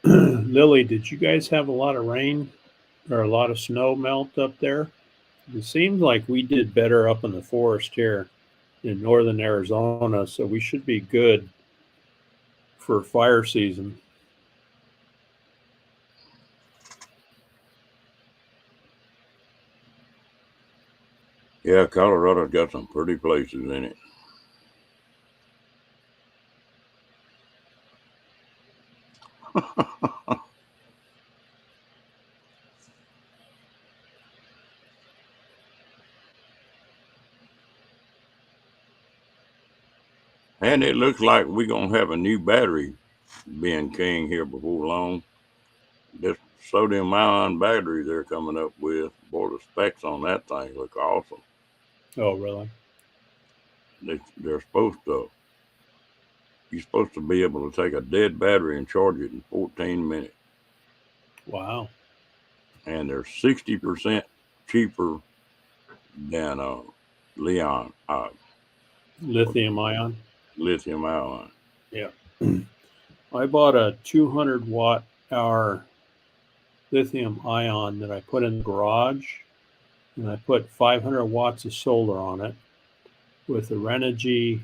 Lily, did you guys have a lot of rain or a lot of snow melt up there? It seems like we did better up in the forest here in northern Arizona, so we should be good for fire season. Yeah, Colorado's got some pretty places in it. And it looks like we're going to have a new battery being king here before long. This sodium ion battery they're coming up with, boy, the specs on that thing look awesome. Oh, really? They're supposed to, you're supposed to be able to take a dead battery and charge it in 14 minutes. Wow. And they're 60% cheaper than lithium Lithium ion. Yeah. I bought a 200 watt hour lithium ion that I put in the garage, and I put 500 watts of solar on it with a Renogy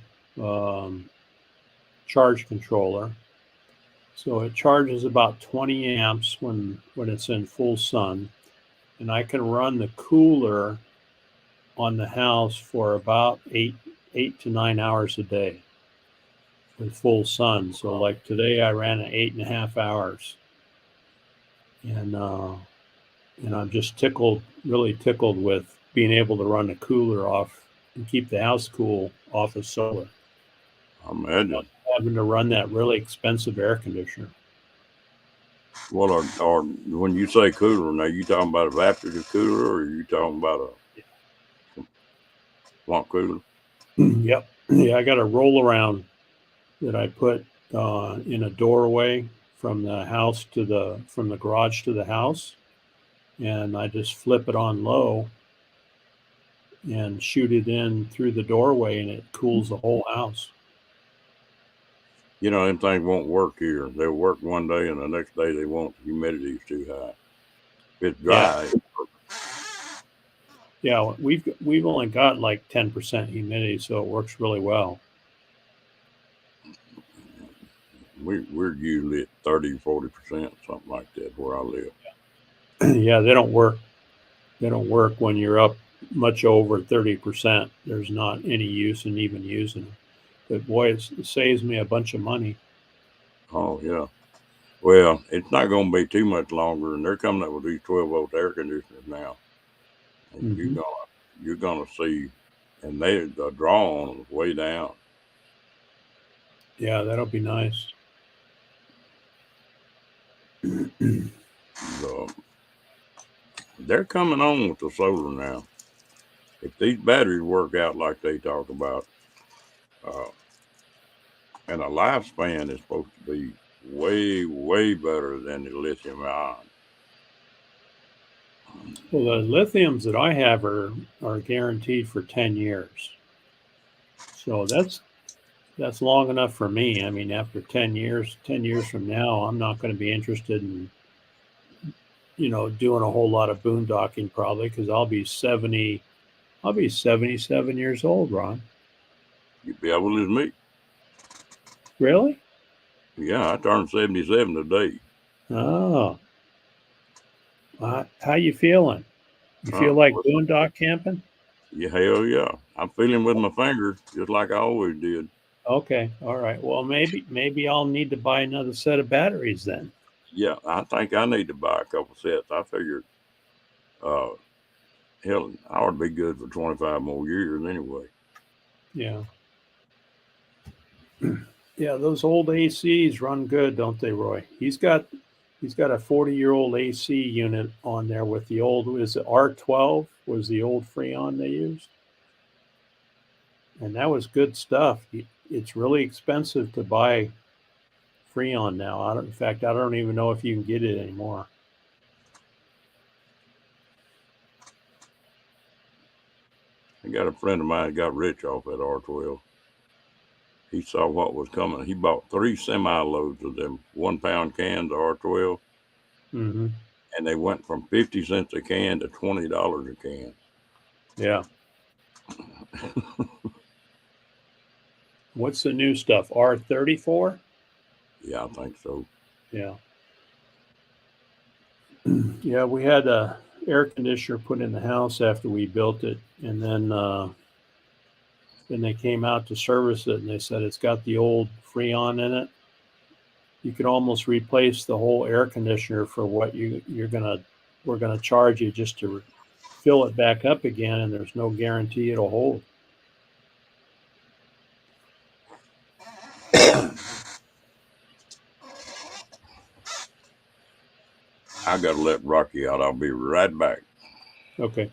charge controller. So it charges about 20 amps when it's in full sun, and I can run the cooler on the house for about 8 to 9 hours a day with full sun. So like today I ran it 8.5 hours, and I'm just really tickled with being able to run the cooler off and keep the house cool off of solar. Imagine having to run that really expensive air conditioner. Well, or when you say cooler, now you talking about a evaporative cooler, or are you talking about a swamp cooler? Yep. Yeah, I got a roll around that I put in a doorway from the garage to the house, and I just flip it on low and shoot it in through the doorway, and it cools the whole house. You know, them things won't work here. They'll work one day, and the next day they won't. The humidity's too high. If it's dry. Yeah, we've only got like 10% humidity, so it works really well. We're usually at 30, 40%, something like that where I live. Yeah, they don't work. They don't work when you're up much over 30%. There's not any use in even using them. But boy, it saves me a bunch of money. Oh yeah. Well, it's not going to be too much longer, and they're coming up with these 12-volt air conditioners now. And you're gonna see, and the draw on them is way down. Yeah, that'll be nice. They're coming on with the solar now. If these batteries work out like they talk about, and a lifespan is supposed to be way, way better than the lithium ion. Well, the lithiums that I have are guaranteed for 10 years. So that's long enough for me. I mean, after 10 years from now, I'm not going to be interested in, doing a whole lot of boondocking probably, because I'll be 77 years old, Ron. You'd be able as me. Really? Yeah, I turned 77 today. Oh. How you feeling? You feel like boondock camping? Yeah, hell yeah. I'm feeling with my fingers just like I always did. Okay, all right. Well, maybe I'll need to buy another set of batteries then. Yeah, I think I need to buy a couple sets. I figured, hell, I ought to be good for 25 more years anyway. Yeah. Yeah, those old ACs run good, don't they, Roy? He's got a 40-year-old AC unit on there with the old, is it R12 was the old Freon they used? And that was good stuff. It's really expensive to buy Freon now. In fact, I don't even know if you can get it anymore. I got a friend of mine that got rich off that R12. He saw what was coming. He bought 3 semi-loads of them 1-pound cans of R12, Mm-hmm. and they went from 50 cents a can to $20 a can. Yeah. What's the new stuff? R34? Yeah, I think so. Yeah. Yeah, we had a air conditioner put in the house after we built it, and then they came out to service it, and they said it's got the old Freon in it. You could almost replace the whole air conditioner for what we're gonna charge you just to fill it back up again, and there's no guarantee it'll hold. I got to let Rocky out. I'll be right back. Okay.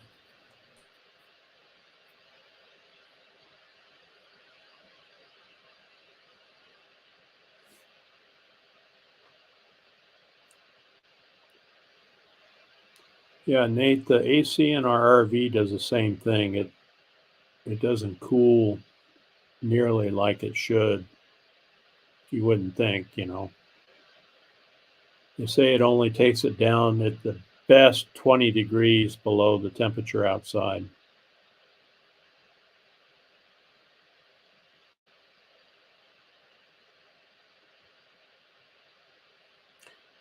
Yeah, Nate, the AC in our RV does the same thing. It doesn't cool nearly like it should. You wouldn't think, They say it only takes it down at the best 20 degrees below the temperature outside.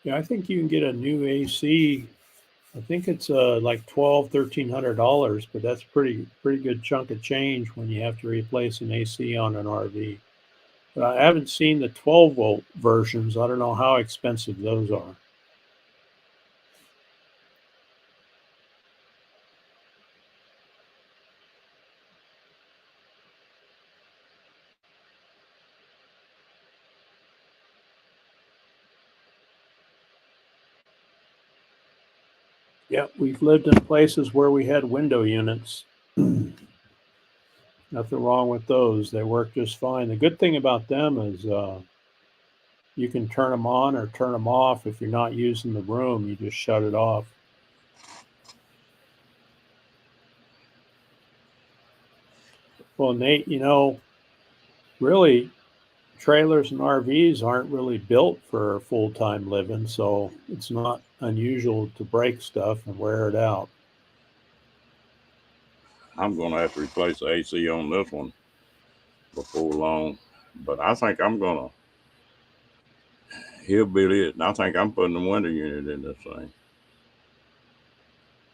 Yeah, I think you can get a new AC. I think it's like $1,200-$1,300, but that's pretty good chunk of change when you have to replace an AC on an RV. But I haven't seen the 12-volt versions. I don't know how expensive those are. Yeah, we've lived in places where we had window units. Nothing wrong with those. They work just fine. The good thing about them is you can turn them on or turn them off. If you're not using the room, you just shut it off. Well, Nate, really, trailers and RVs aren't really built for full-time living, so it's not unusual to break stuff and wear it out. I'm going to have to replace the AC on this one before long, but I think I'm going to hillbilly it, and I think I'm putting the window unit in this thing.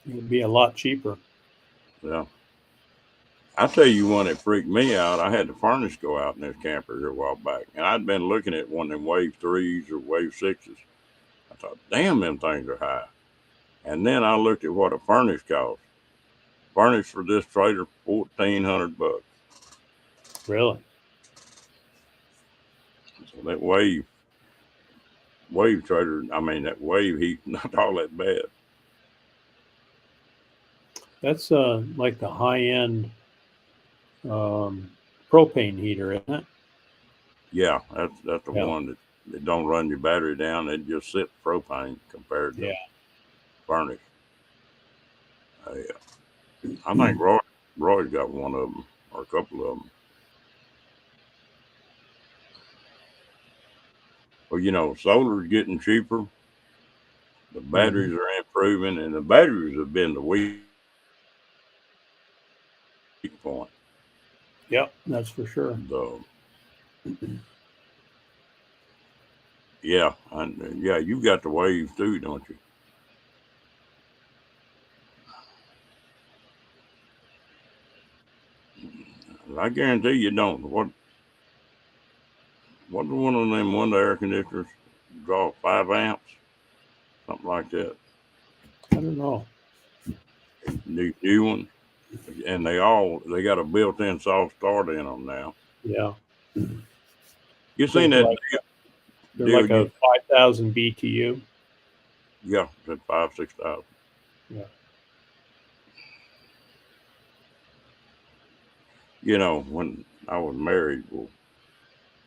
It'd be a lot cheaper. Yeah. I tell you one that freaked me out. I had the furnace go out in this camper here a while back, and I'd been looking at one of them Wave 3s or Wave 6s. I thought, damn, them things are high. And then I looked at what a furnace cost. Furnace for this trailer, $1,400. Really? So that wave trailer, that wave heat, not all that bad. That's like the high-end propane heater, isn't it? Yeah, that's the one that don't run your battery down. It just sits propane compared to furnace. I think Roy's got one of them or a couple of them. Well, solar's getting cheaper. The batteries are improving, and the batteries have been the weak point. Yep, that's for sure. Yeah, you got the Wave too, don't you? I guarantee you don't. What does one of them window air conditioners draw? 5 amps, something like that. I don't know. New one. and they got a built-in soft start in them now. Yeah. You seen that? They're deal like a 5,000 BTU. Yeah, at 5,000-6,000. Yeah. You know, when I was married, well,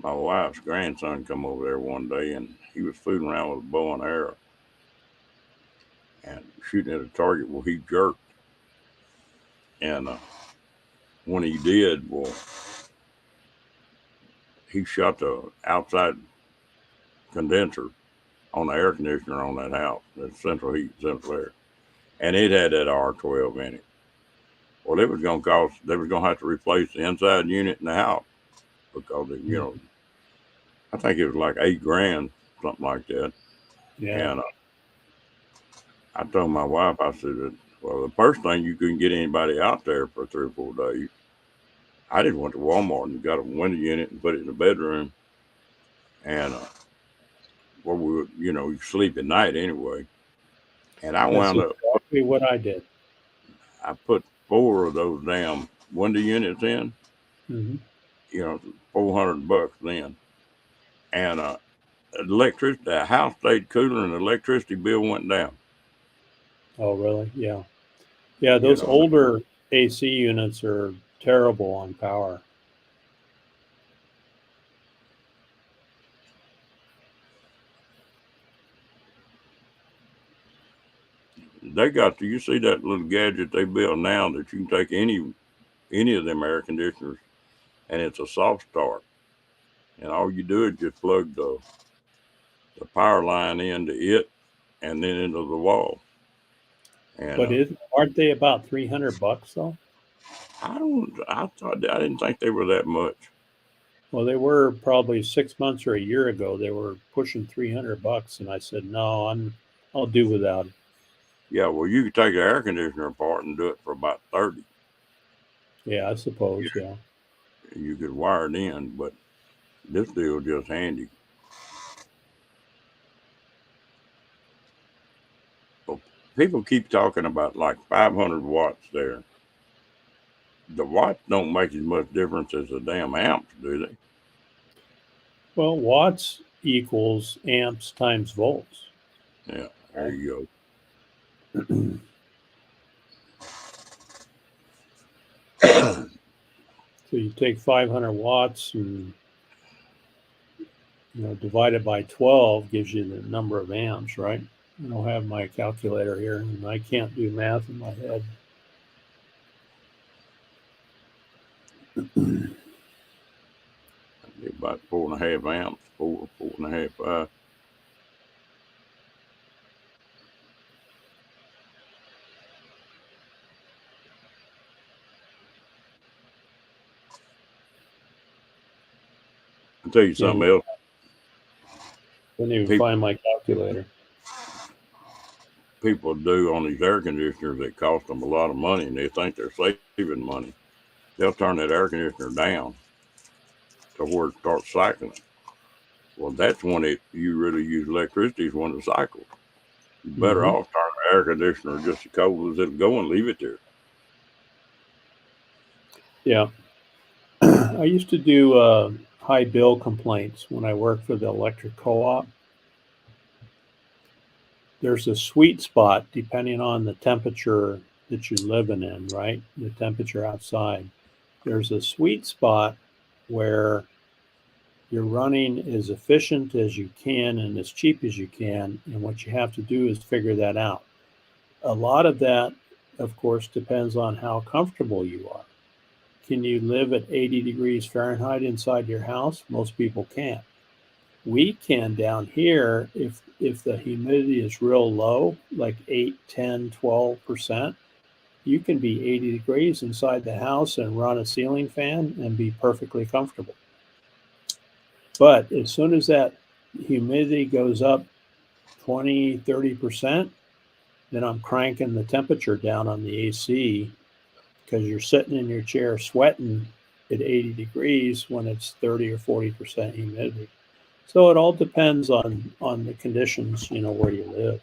my wife's grandson come over there one day, and he was fooling around with a bow and arrow and shooting at a target. Well, he jerked, and when he did, well, he shot the outside condenser on the air conditioner on that house, that central heat, central air, and it had that R12 in it. Well, it was going to cost. They was going to have to replace the inside unit in the house because you know, I think it was like $8,000, something like that. Yeah. And I told my wife, I said, well, the first thing you couldn't get anybody out there for 3 or 4 days. I just went to Walmart and got a window unit and put it in the bedroom, and where we would, you know, sleep at night anyway. And I wound up exactly what I did. I put 4 of those damn window units in. Mm-hmm. You know, $400 then, and electricity. The house stayed cooler, and the electricity bill went down. Oh, really? Yeah. Yeah, those older AC units are terrible on power. They got you see that little gadget they build now that you can take any of them air conditioners, and it's a soft start, and all you do is just plug the power line into it, and then into the wall. And but aren't they about $300 though? I didn't think they were that much. Well, they were probably 6 months or a year ago. They were pushing $300, and I said, no, I'll do without it. Yeah, well, you could take the air conditioner apart and do it for about 30. Yeah, I suppose. Yeah. You could wire it in, but this deal just handy. Well, people keep talking about like 500 watts there. The watts don't make as much difference as the damn amps, do they? Well, watts equals amps times volts. Yeah, there you go. So you take 500 watts and divide it by 12 gives you the number of amps, right? I don't have my calculator here, and I can't do math in my head. About 4.5 amps, 4.5, 5. I'll tell you something else. Couldn't even find my calculator. People do on these air conditioners that cost them a lot of money, and they think they're saving money. They'll turn that air conditioner down to where it starts cycling. Well, that's when you really use electricity is when it cycles. You're better off turning the air conditioner just as cold as it'll go and leave it there. Yeah. I used to do high bill complaints when I worked for the electric co-op. There's a sweet spot depending on the temperature that you're living in, right? The temperature outside. There's a sweet spot where you're running as efficient as you can and as cheap as you can. And what you have to do is figure that out. A lot of that, of course, depends on how comfortable you are. Can you live at 80 degrees Fahrenheit inside your house? Most people can't. We can down here if the humidity is real low, like 8, 10, 12%, you can be 80 degrees inside the house and run a ceiling fan and be perfectly comfortable. But as soon as that humidity goes up 20, 30%, then I'm cranking the temperature down on the AC because you're sitting in your chair sweating at 80 degrees when it's 30 or 40% humidity. So it all depends on the conditions, where you live.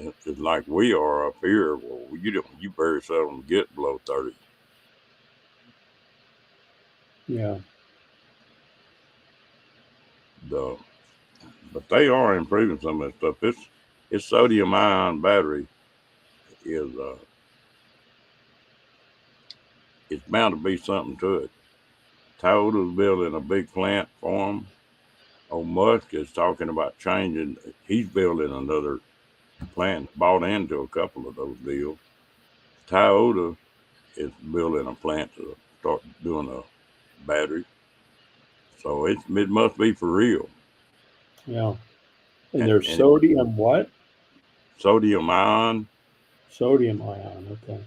It's like we are up here. Well, you very seldom get below 30. Yeah. But they are improving some of that stuff. This sodium ion battery is it's bound to be something to it. Toyota's building a big plant for them. Old Musk is talking about changing. He's building another plant, bought into a couple of those deals. Toyota is building a plant to start doing a battery. So it must be for real. Yeah. And there's sodium what? Sodium ion. Sodium ion, okay.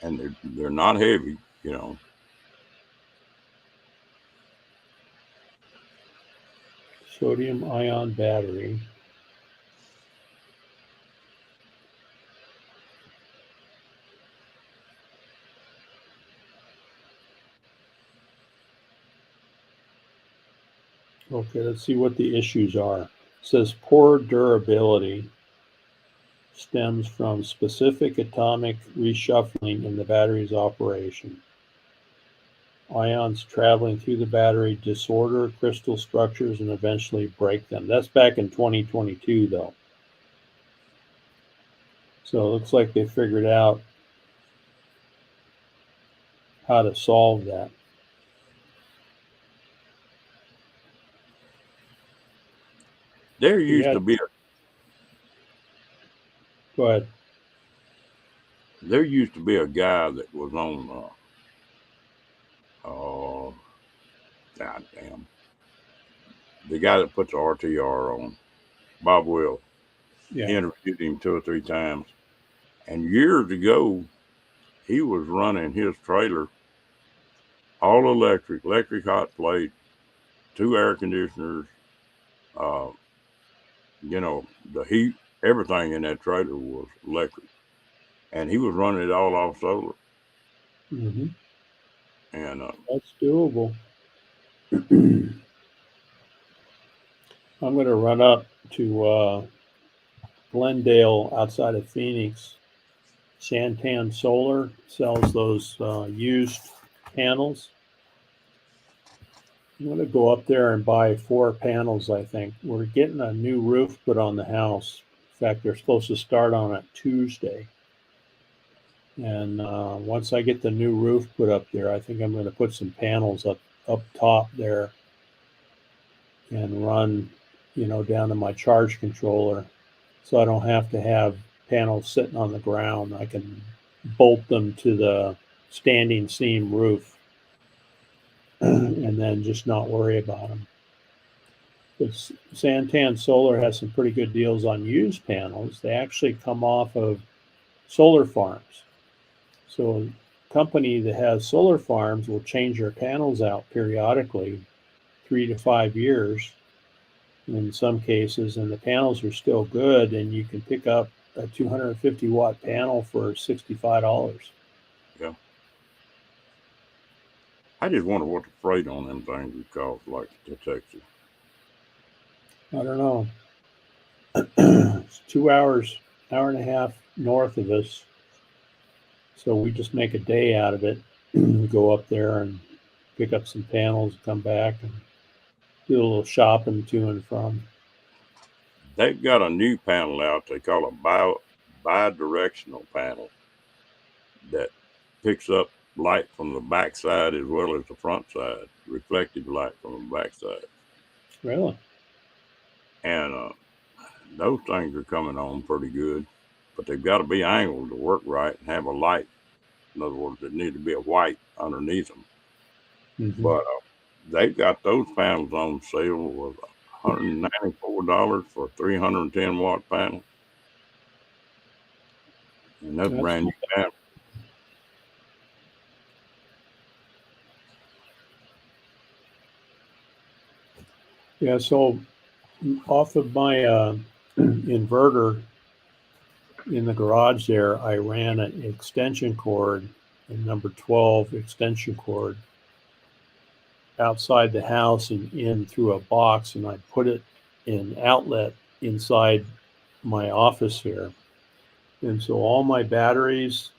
And they're not heavy, you know. Sodium ion battery. Okay, let's see what the issues are. It says poor durability stems from specific atomic reshuffling in the battery's operation. Ions traveling through the battery disorder crystal structures and eventually break them. That's back in 2022, though. So it looks like they figured out how to solve that. There used to be Go ahead. There used to be a guy that was on goddamn, the guy that puts the RTR on, Bob Will. Yeah. He interviewed him 2 or 3 times. And years ago, he was running his trailer all electric hot plate, 2 air conditioners, the heat, everything in that trailer was electric. And he was running it all off solar. Mm-hmm. And that's doable. I'm going to run up to Glendale outside of Phoenix. Santan Solar sells those used panels. I'm going to go up there and buy 4 panels, I think. We're getting a new roof put on the house. In fact, they're supposed to start on it Tuesday. And once I get the new roof put up there, I think I'm going to put some panels up top there and run, down to my charge controller, so I don't have to have panels sitting on the ground. I can bolt them to the standing seam roof and then just not worry about them. But Santan Solar has some pretty good deals on used panels. They actually come off of solar farms. So a company that has solar farms will change their panels out periodically, 3 to 5 years in some cases, and the panels are still good, and you can pick up a 250 watt panel for $65. Yeah. I just wonder what the freight on them things would cost, like to Texas. I don't know. It's 2 hours, hour and a half north of us. So we just make a day out of it. Go up there and pick up some panels, come back and do a little shopping to and from. They've got a new panel out they call a bi-directional panel that picks up light from the back side as well as the front side, reflective light from the back side. Really? And those things are coming on pretty good, but they've got to be angled to work right and have a light. In other words, there need to be a white underneath them. Mm-hmm. But they've got those panels on sale with $194 for a 310 watt panel. And that's brand new panel. Yeah, so off of my inverter, in the garage there, I ran an extension cord, a number 12 extension cord, outside the house and in through a box, and I put it in outlet inside my office here. And so all my batteries,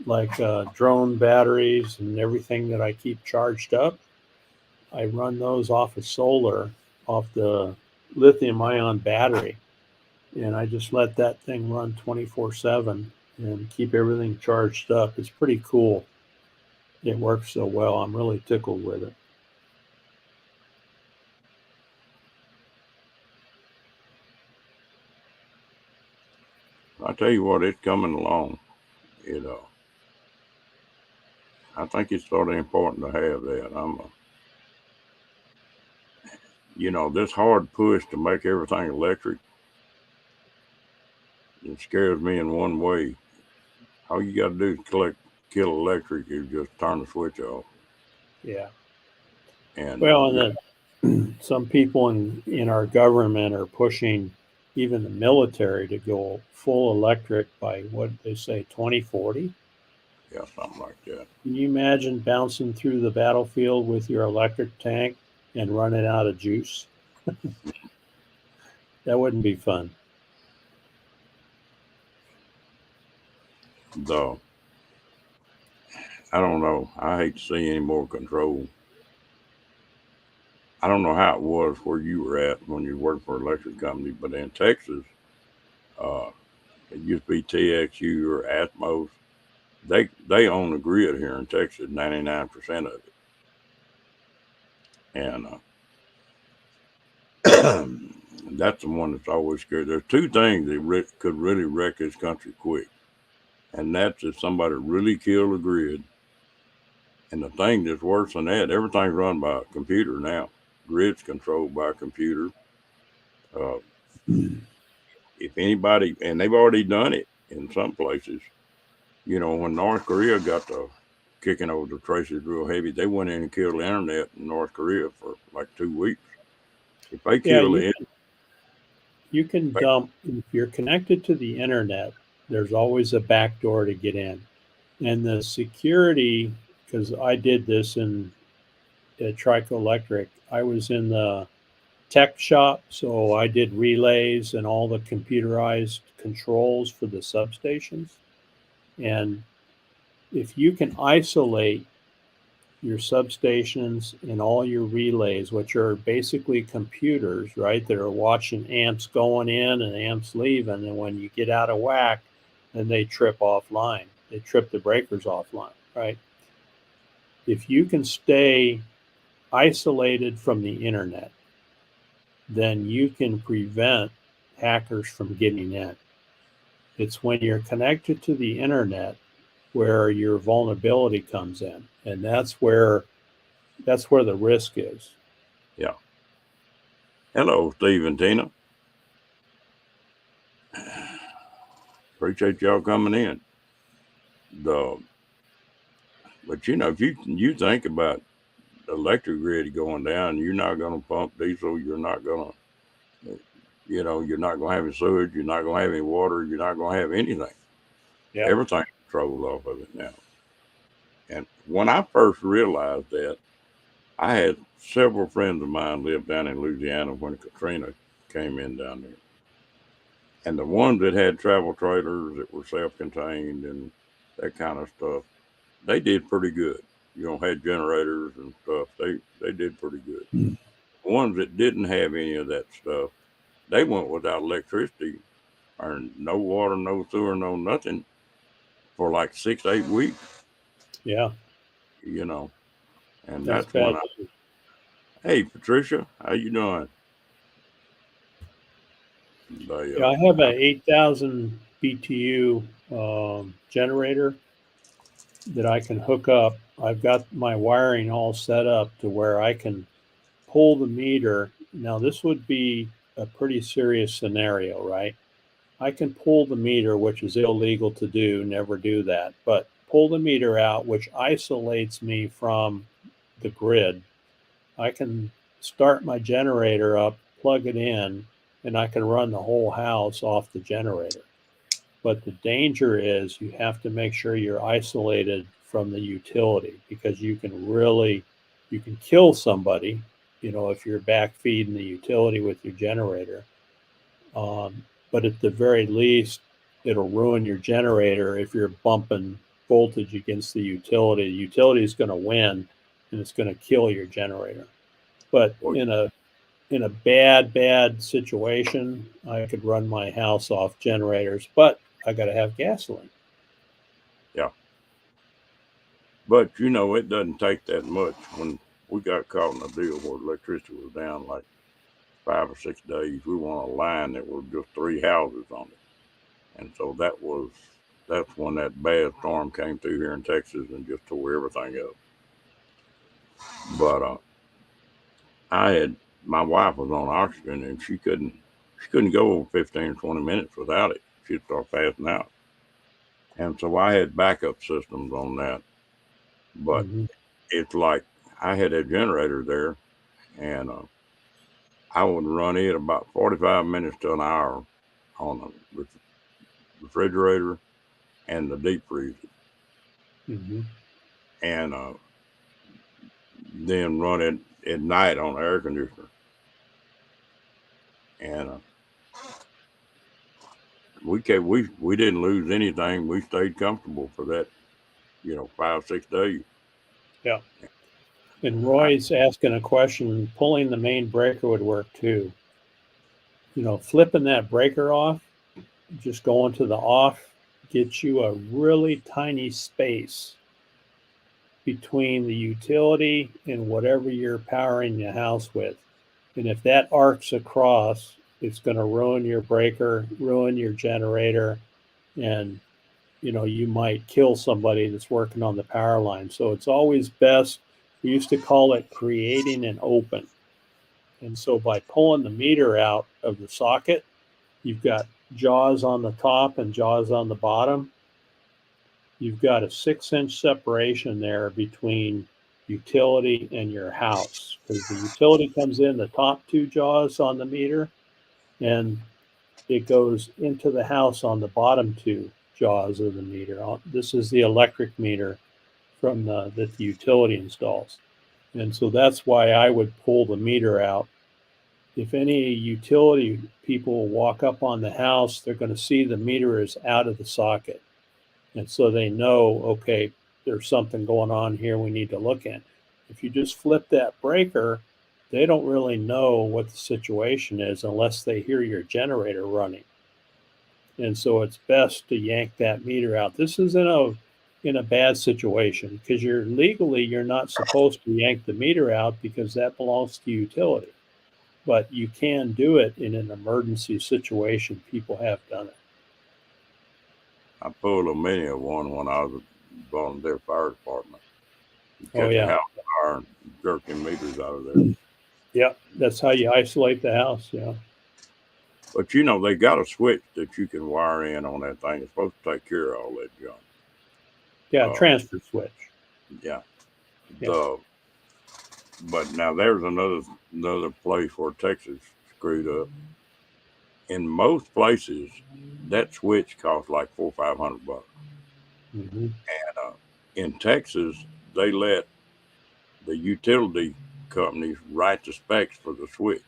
like drone batteries and everything that I keep charged up, I run those off of solar, off the lithium ion battery. And I just let that thing run 24/7 and keep everything charged up. It's pretty cool. It works so well. I'm really tickled with it. I tell you what, it's coming along. I think it's sort of important to have that. This hard push to make everything electric, it scares me in one way. All you got to do to kill electric is just turn the switch off. Yeah. And well, and then some people in our government are pushing even the military to go full electric by what they say 2040. Yeah, something like that. Can you imagine bouncing through the battlefield with your electric tank and running out of juice? That wouldn't be fun. Though, I don't know. I hate to see any more control. I don't know how it was where you were at when you worked for an electric company, but in Texas, it used to be TXU or Atmos. They own the grid here in Texas, 99% of it. And that's the one that's always scared. There's two things that could really wreck this country quick. And that's if somebody really killed the grid. And the thing that's worse than that, everything's run by a computer now. Grid's controlled by a computer. If anybody, and they've already done it in some places, when North Korea got to kicking over the traces real heavy, they went in and killed the internet in North Korea for like 2 weeks. If they kill it, you can dump, if you're connected to the internet, there's always a back door to get in. And the security, because I did this at Trico Electric, I was in the tech shop, so I did relays and all the computerized controls for the substations. And if you can isolate your substations and all your relays, which are basically computers, right, that are watching amps going in and amps leaving, and when you get out of whack, then they trip offline. They trip the breakers offline, right? If you can stay isolated from the internet, then you can prevent hackers from getting in. It's when you're connected to the internet where your vulnerability comes in, and that's where the risk is. Yeah. Hello, Steve and Tina. Appreciate y'all coming in. But if you think about the electric grid going down, you're not going to pump diesel. You're not going to, you're not going to have any sewage. You're not going to have any water. You're not going to have anything. Yeah. Everything's controlled off of it now. And when I first realized that, I had several friends of mine live down in Louisiana when Katrina came in down there. And the ones that had travel trailers that were self-contained and that kind of stuff, they did pretty good. Had generators and stuff. They did pretty good. The ones that didn't have any of that stuff, they went without electricity, or no water, no sewer, no nothing for like 6 to 8 weeks. Yeah. And that's when hey, Patricia, how you doing? I have a 8,000 BTU generator that I can hook up. I've got my wiring all set up to where I can pull the meter. Now, this would be a pretty serious scenario, right? I can pull the meter, which is illegal to do, never do that, but pull the meter out, which isolates me from the grid. I can start my generator up, plug it in, and I can run the whole house off the generator. But the danger is you have to make sure you're isolated from the utility, because you can kill somebody, if you're back feeding the utility with your generator. But at the very least, it'll ruin your generator if you're bumping voltage against the utility. The utility is going to win, and it's going to kill your generator. But in a bad situation, I could run my house off generators, but I got to have gasoline. Yeah. But it doesn't take that much. When we got caught in a deal where electricity was down like 5 or 6 days, we were on a line that was just 3 houses on it. And so that's when that bad storm came through here in Texas and just tore everything up. But my wife was on oxygen, and she couldn't go over 15 or 20 minutes without it. She'd start passing out. And so I had backup systems on that. But it's like I had a generator there, and I would run it about 45 minutes to an hour on the refrigerator and the deep freezer. And then run it at night on the air conditioner. And we didn't lose anything. We stayed comfortable for that, 5, 6 days. Yeah. And Roy's asking a question. Pulling the main breaker would work too. Flipping that breaker off, just going to the off, gets you a really tiny space between the utility and whatever you're powering the house with. And if that arcs across, it's going to ruin your breaker, ruin your generator, and you might kill somebody that's working on the power line. So it's always best. We used to call it creating an open. And so by pulling the meter out of the socket, you've got jaws on the top and jaws on the bottom. You've got a 6-inch separation there between utility and your house, because the utility comes in the top 2 jaws on the meter, and it goes into the house on the bottom 2 jaws of the meter. This is the electric meter from that the utility installs. And so that's why I would pull the meter out. If any utility people walk up on the house, they're going to see the meter is out of the socket. And so they know, okay, there's something going on here we need to look at. If you just flip that breaker, they don't really know what the situation is unless they hear your generator running. And so it's best to yank that meter out. This is in a bad situation, because you're not supposed to yank the meter out, because that belongs to utility. But you can do it in an emergency situation. People have done it. I pulled a mini of one when I was a volunteer fire department. Oh, yeah. The house fire and jerking meters out of there. Yeah, that's how you isolate the house. Yeah. But they got a switch that you can wire in on that thing. It's supposed to take care of all that junk. Yeah, transfer switch. Yeah. But now there's another place where Texas screwed up. In most places, that switch costs like $400 or $500. And in Texas, they let the utility companies write the specs for the switch.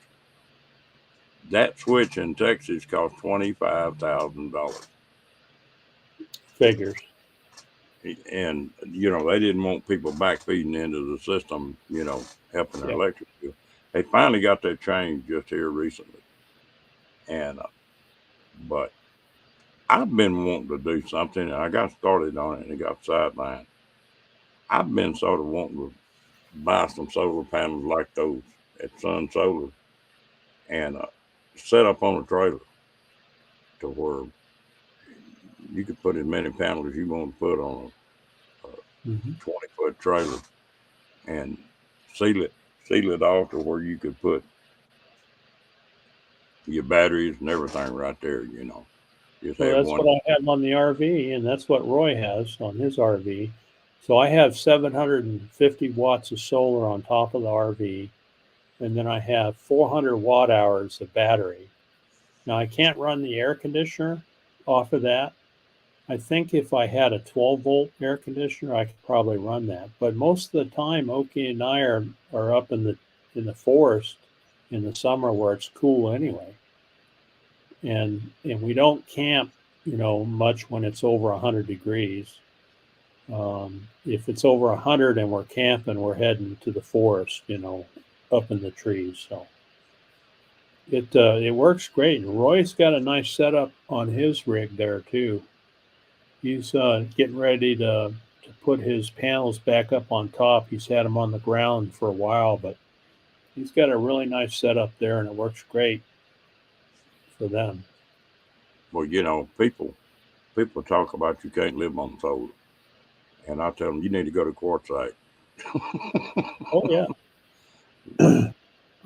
That switch in Texas cost $25,000. Figures. And they didn't want people backfeeding into the system, helping their electric bill. They finally got that changed just here recently. And but I've been wanting to do something, and I got started on it and it got sidelined. I've been sort of wanting to buy some solar panels like those at Sun Solar and set up on a trailer to where you could put as many panels as you want to put on a 20-foot trailer and seal it off to where you could put your batteries and everything right there, Just that's what I have on the RV, and that's what Roy has on his RV. So I have 750 watts of solar on top of the RV, and then I have 400 watt hours of battery. Now I can't run the air conditioner off of that, I think if I had a 12-volt air conditioner, I could probably run that. But most of the time, Oki and I are up in the forest in the summer where it's cool anyway, and we don't camp, much when it's over 100 degrees. If it's over 100 and we're camping, we're heading to the forest, up in the trees. So it works great. And Roy's got a nice setup on his rig there too. He's getting ready to put his panels back up on top. He's had them on the ground for a while, but he's got a really nice setup there, and it works great for them. Well, people talk about you can't live on solar, and I tell them you need to go to Quartzsite. Oh yeah.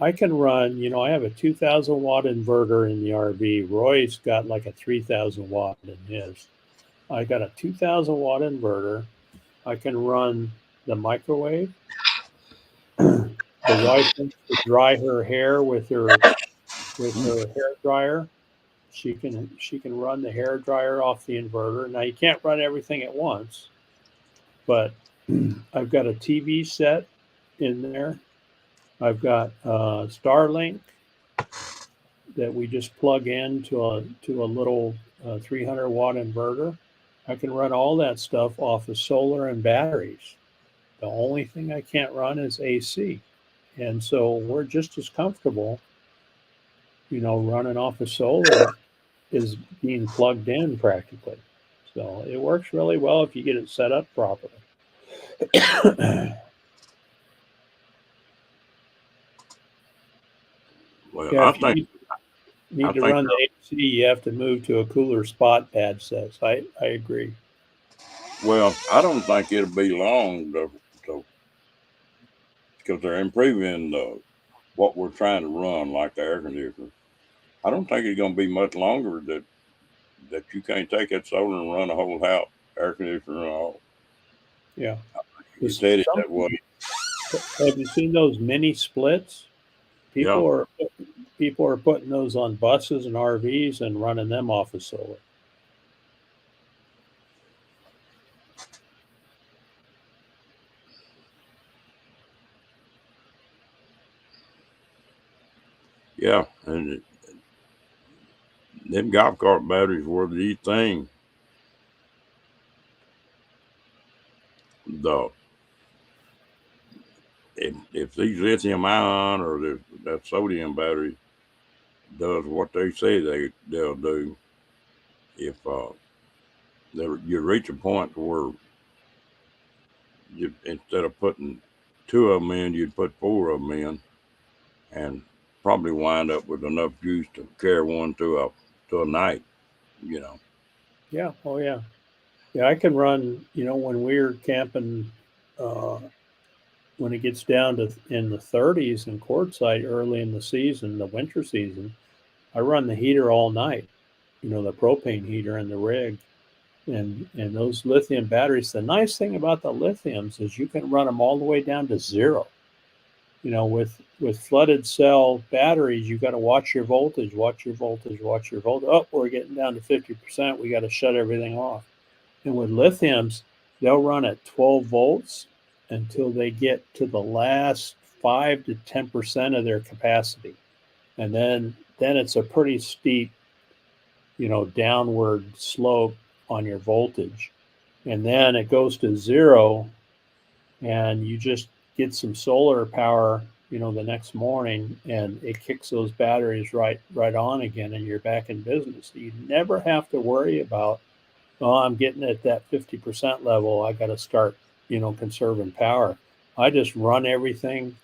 I can run, I have a 2,000 watt inverter in the RV. Roy's got like a 3,000 watt in his. I got a 2,000 watt inverter. I can run the microwave. The wife wants to dry her hair with her hair dryer. She can run the hair dryer off the inverter. Now you can't run everything at once, but I've got a TV set in there. I've got Starlink that we just plug into a little 300 watt inverter. I can run all that stuff off of solar and batteries. The only thing I can't run is AC. And so we're just as comfortable, running off of solar is being plugged in practically. So it works really well if you get it set up properly. Well, Yeah, I if you think need to run the AC, you have to move to a cooler spot, Dad says. I agree. Well, I don't think it'll be long because they're improving what we're trying to run, like the air conditioner. I don't think it's going to be much longer that you can't take that solar and run a whole house air conditioner and all. Yeah. You said it that way. Have you seen those mini splits? People are putting those on buses and RVs and running them off of solar. Yeah, and them golf cart batteries were the thing. If these lithium ion or that sodium battery does what they say they'll do, if you reach a point where instead of putting 2 of them in, you'd put 4 of them in, and probably wind up with enough juice to carry one to a night. Yeah. Oh yeah. Yeah, I can run. When we're camping, when it gets down to in the 30s in Quartzsite early in the season, the winter season, I run the heater all night. The propane heater in the rig, and those lithium batteries. The nice thing about the lithiums is you can run them all the way down to zero. With flooded cell batteries, you got to watch your voltage. Oh, we're getting down to 50%. We got to shut everything off. And with lithiums, they'll run at 12 volts until they get to the last 5 to 10% of their capacity, and then it's a pretty steep, downward slope on your voltage, and then it goes to zero, and you just get some solar power, the next morning, and it kicks those batteries right on again, and you're back in business. You never have to worry about, I'm getting at that 50% level, I got to start, conserving power. I just run everything,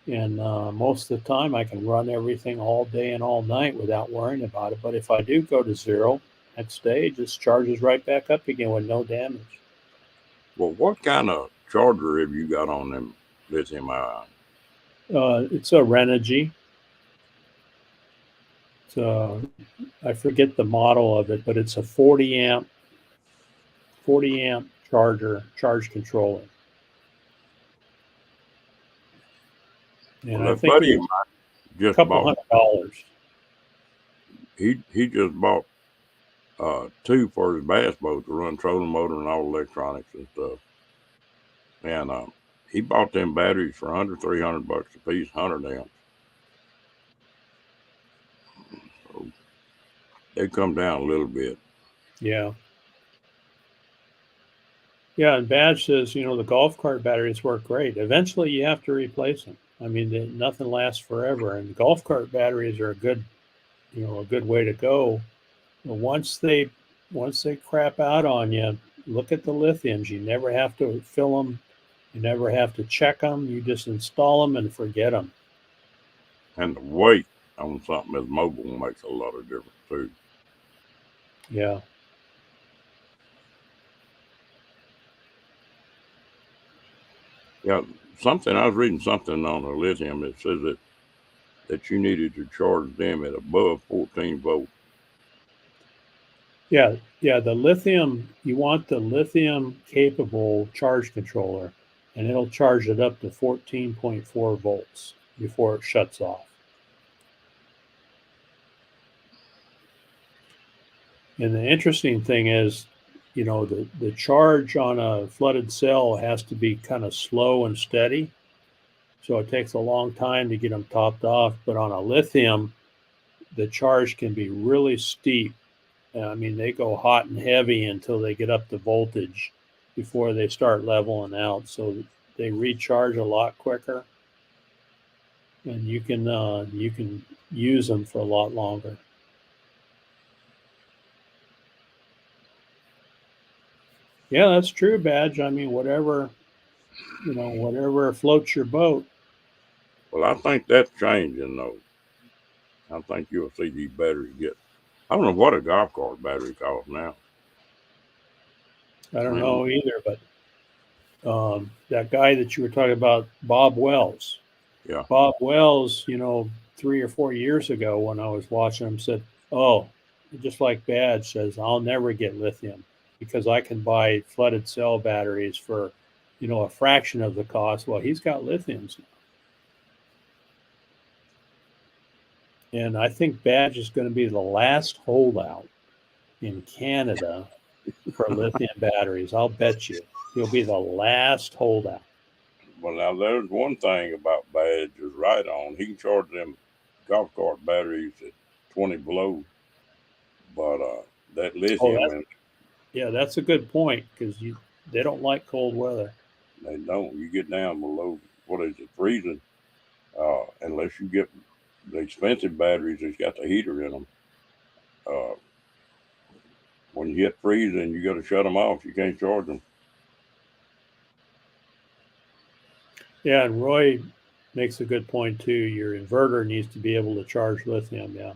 and most of the time I can run everything all day and all night without worrying about it. But if I do go to zero, next day it just charges right back up again with no damage. Well, what kind of charger have you got on them lithium ion? It's a Renogy. I forget the model of it, but it's a 40 amp charger, charge controller. And Well, I think buddy it was just a couple bought. $100. He just bought two for his bass boat to run trolling motor and all electronics and stuff. And he bought them batteries for under $300 a piece, 100 amps. So they come down a little bit. Yeah. Yeah, and Badge says, the golf cart batteries work great. Eventually, you have to replace them. I mean, nothing lasts forever, and golf cart batteries are a good way to go. But once they crap out on you, look at the lithiums. You never have to fill them. You never have to check them. You just install them and forget them. And the weight on something that's mobile makes a lot of difference too. Yeah. Yeah, I was reading something on the lithium that says that you needed to charge them at above 14 volts. Yeah, the lithium, you want the lithium capable charge controller, and it'll charge it up to 14.4 volts before it shuts off. And the interesting thing is, the charge on a flooded cell has to be kind of slow and steady. So it takes a long time to get them topped off. But on a lithium, the charge can be really steep. I mean, they go hot and heavy until they get up to voltage before they start leveling out. So they recharge a lot quicker, and you can use them for a lot longer. Yeah, that's true, Badge. I mean, whatever floats your boat. Well, I think that's changing though. I think you'll see these batteries get. I don't know what a golf cart battery costs now. I don't know either, but that guy that you were talking about, Bob Wells. Yeah. Bob Wells, 3 or 4 years ago when I was watching him, said, "Oh, just like Badge says, I'll never get lithium because I can buy flooded cell batteries for, a fraction of the cost." Well, he's got lithiums now. And I think Badge is going to be the last holdout in Canada for lithium batteries. I'll bet you he'll be the last holdout. Well, now there's one thing about Badge is right on. He can charge them golf cart batteries at 20 below, but that lithium. That's a good point because they don't like cold weather. They don't. You get down below, what is it, freezing, unless you get the expensive batteries that's got the heater in them. When you get freezing, you got to shut them off. You can't charge them. Yeah, and Roy makes a good point too. Your inverter needs to be able to charge lithium. Yeah.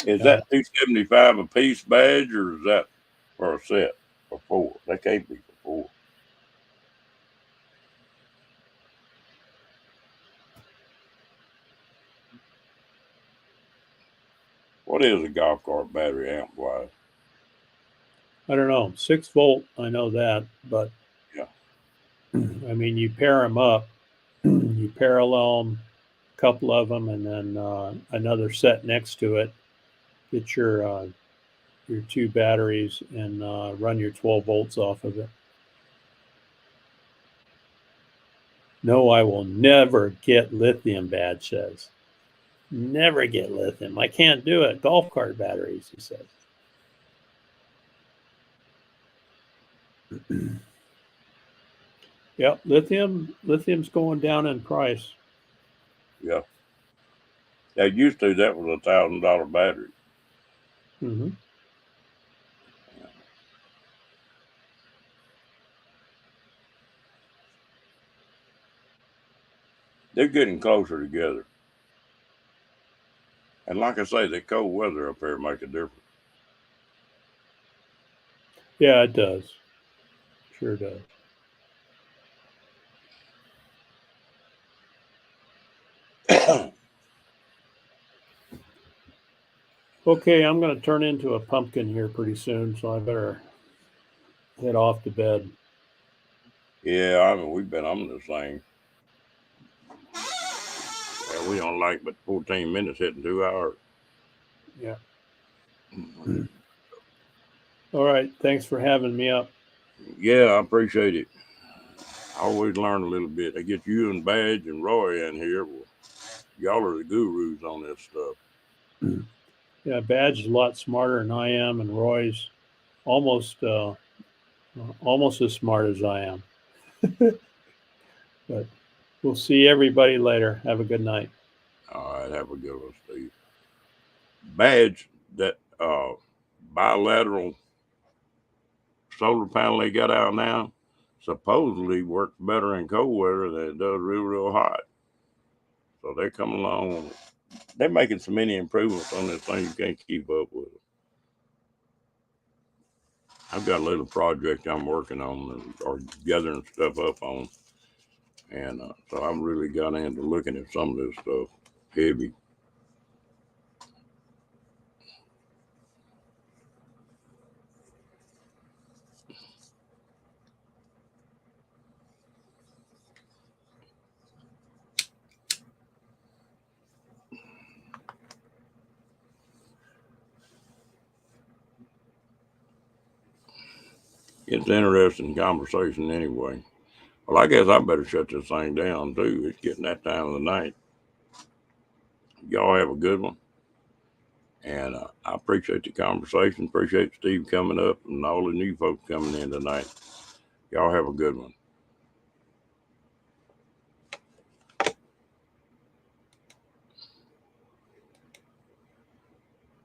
Is that $275 a piece, Badge, or is that for a set for 4? That can't be for 4. What is a golf cart battery amp wise? I don't know. 6 volt, I know that, but yeah. I mean, you pair them up, you parallel them, a couple of them, and then another set next to it. Get your 2 batteries and run your 12 volts off of it. No, I will never get lithium, Badge says. Never get lithium. I can't do it. Golf cart batteries, he says. Yep, lithium's going down in price. Yeah. That used to, that was $1,000 battery. Mm-hmm. They're getting closer together. And like I say, the cold weather up here make a difference. Yeah, it does. Sure does. Okay, I'm going to turn into a pumpkin here pretty soon, so I better head off to bed. Yeah, I mean, I'm the same. Yeah, we don't like but 14 minutes hitting 2 hours. Yeah. All right. Thanks for having me up. Yeah, I appreciate it. I always learn a little bit. I get you and Badge and Roy in here. Well, y'all are the gurus on this stuff. Yeah, Badge is a lot smarter than I am, and Roy's almost as smart as I am. But we'll see everybody later. Have a good night. All right, have a good one, Steve. Badge, that bilateral solar panel they got out now supposedly works better in cold weather than it does real hot. So they're coming along. They're making so many improvements on this thing you can't keep up with it. I've got a little project I'm working on or gathering stuff up on. And so I've really got into looking at some of this stuff heavy. It's an interesting conversation anyway. Well, I guess I better shut this thing down too. It's getting that time of the night. Y'all have a good one. And I appreciate the conversation. Appreciate Steve coming up and all the new folks coming in tonight. Y'all have a good one.